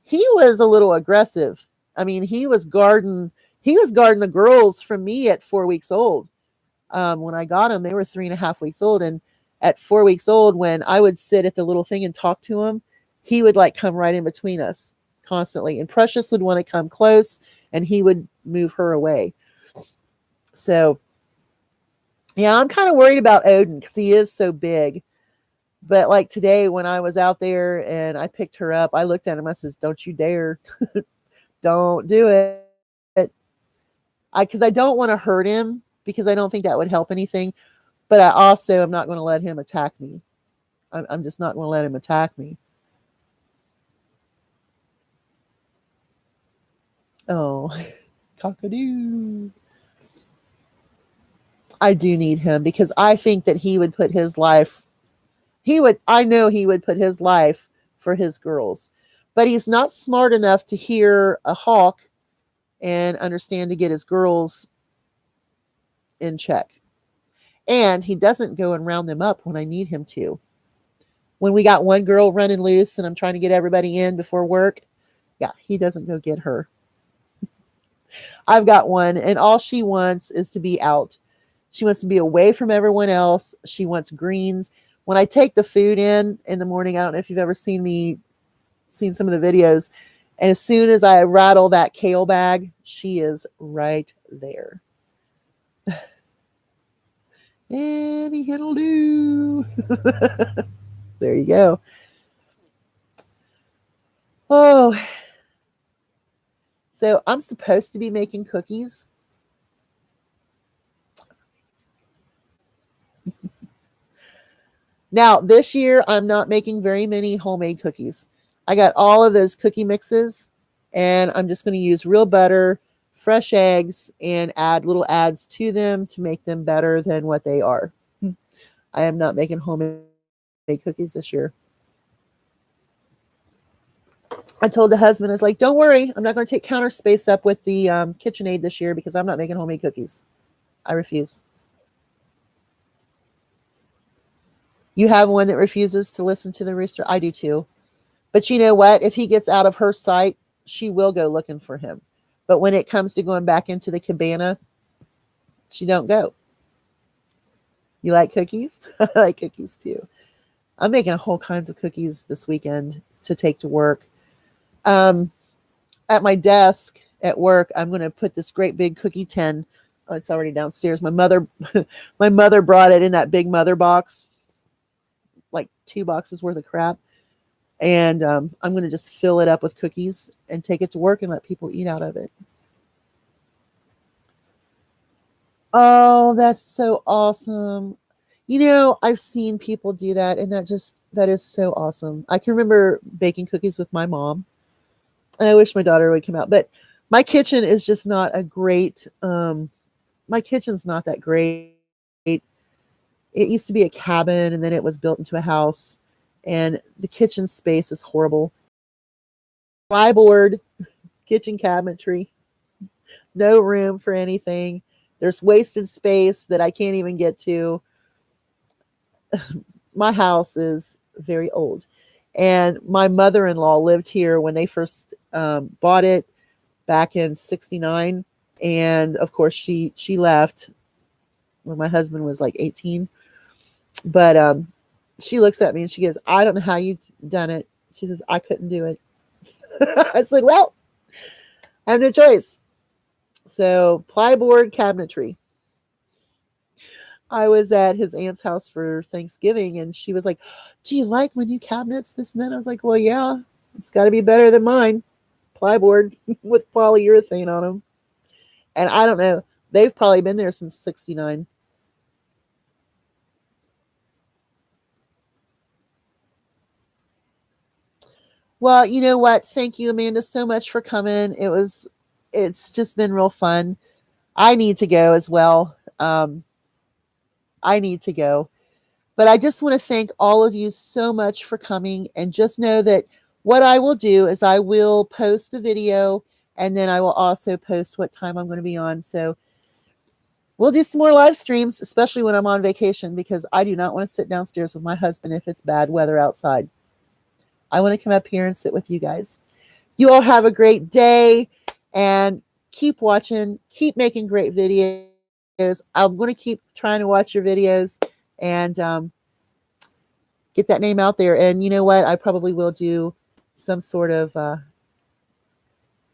he was a little aggressive. I mean, he was guarding the girls from me at 4 weeks old. When I got him, they were 3.5 weeks old. And at 4 weeks old, when I would sit at the little thing and talk to him, he would like come right in between us constantly. And Precious would want to come close and he would move her away. So, yeah, I'm kind of worried about Odin because he is so big. But like today, when I was out there and I picked her up, I looked at him. I says, "Don't you dare! Don't do it!" Because I don't want to hurt him because I don't think that would help anything. But I also am not going to let him attack me. I'm just not going to let him attack me. Oh, cockadoo. I do need him because I think that he would put his life, I know he would put his life for his girls. But he's not smart enough to hear a hawk and understand to get his girls in check. And he doesn't go and round them up when I need him to. When we got one girl running loose and I'm trying to get everybody in before work, yeah, he doesn't go get her. I've got one, and all she wants is to be out. She wants to be away from everyone else. She wants greens. When I take the food in the morning, I don't know if you've ever seen some of the videos, and as soon as I rattle that kale bag, she is right there. Any hit'll do. There you go. Oh, so I'm supposed to be making cookies. Now, this year, I'm not making very many homemade cookies. I got all of those cookie mixes, and I'm just going to use real butter, fresh eggs, and add little adds to them to make them better than what they are. I am not making homemade cookies this year. I told the husband, I was like, don't worry, I'm not going to take counter space up with the KitchenAid this year because I'm not making homemade cookies. I refuse. You have one that refuses to listen to the rooster? I do too. But you know what? If he gets out of her sight, she will go looking for him. But when it comes to going back into the cabana, she don't go. You like cookies? I like cookies too. I'm making whole kinds of cookies this weekend to take to work. At my desk at work, I'm going to put this great big cookie tin. Oh, it's already downstairs. My mother brought it in that big mother box, like 2 boxes worth of crap. And I'm going to just fill it up with cookies and take it to work and let people eat out of it. Oh, that's so awesome. I've seen people do that, and that is so awesome. I can remember baking cookies with my mom. And I wish my daughter would come out, but my kitchen is just not a great, my kitchen's not that great. It used to be a cabin, and then it was built into a house, and the kitchen space is horrible. Plyboard, kitchen cabinetry, no room for anything. There's wasted space that I can't even get to. My house is very old. And my mother-in-law lived here when they first bought it back in 1969. And of course she left when my husband was like 18. But she looks at me and she goes, I don't know how you done it. She says, I couldn't do it. I said, well, I have no choice. So plyboard cabinetry. I was at his aunt's house for Thanksgiving and she was like, do you like my new cabinets? This and that. I was like, well, yeah, it's got to be better than mine. Plyboard with polyurethane on them. And I don't know. They've probably been there since 69. Well, you know what? Thank you, Amanda, so much for coming. It's just been real fun. I need to go as well. I need to go. But I just want to thank all of you so much for coming. And just know that what I will do is I will post a video and then I will also post what time I'm going to be on. So we'll do some more live streams, especially when I'm on vacation, because I do not want to sit downstairs with my husband if it's bad weather outside. I want to come up here and sit with you guys. You all have a great day and keep watching, keep making great videos. I'm going to keep trying to watch your videos and get that name out there. And you know what? I probably will do some sort of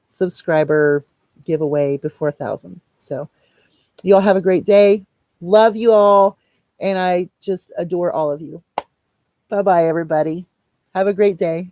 subscriber giveaway before 1,000. So you all have a great day. Love you all. And I just adore all of you. Bye-bye, everybody. Have a great day.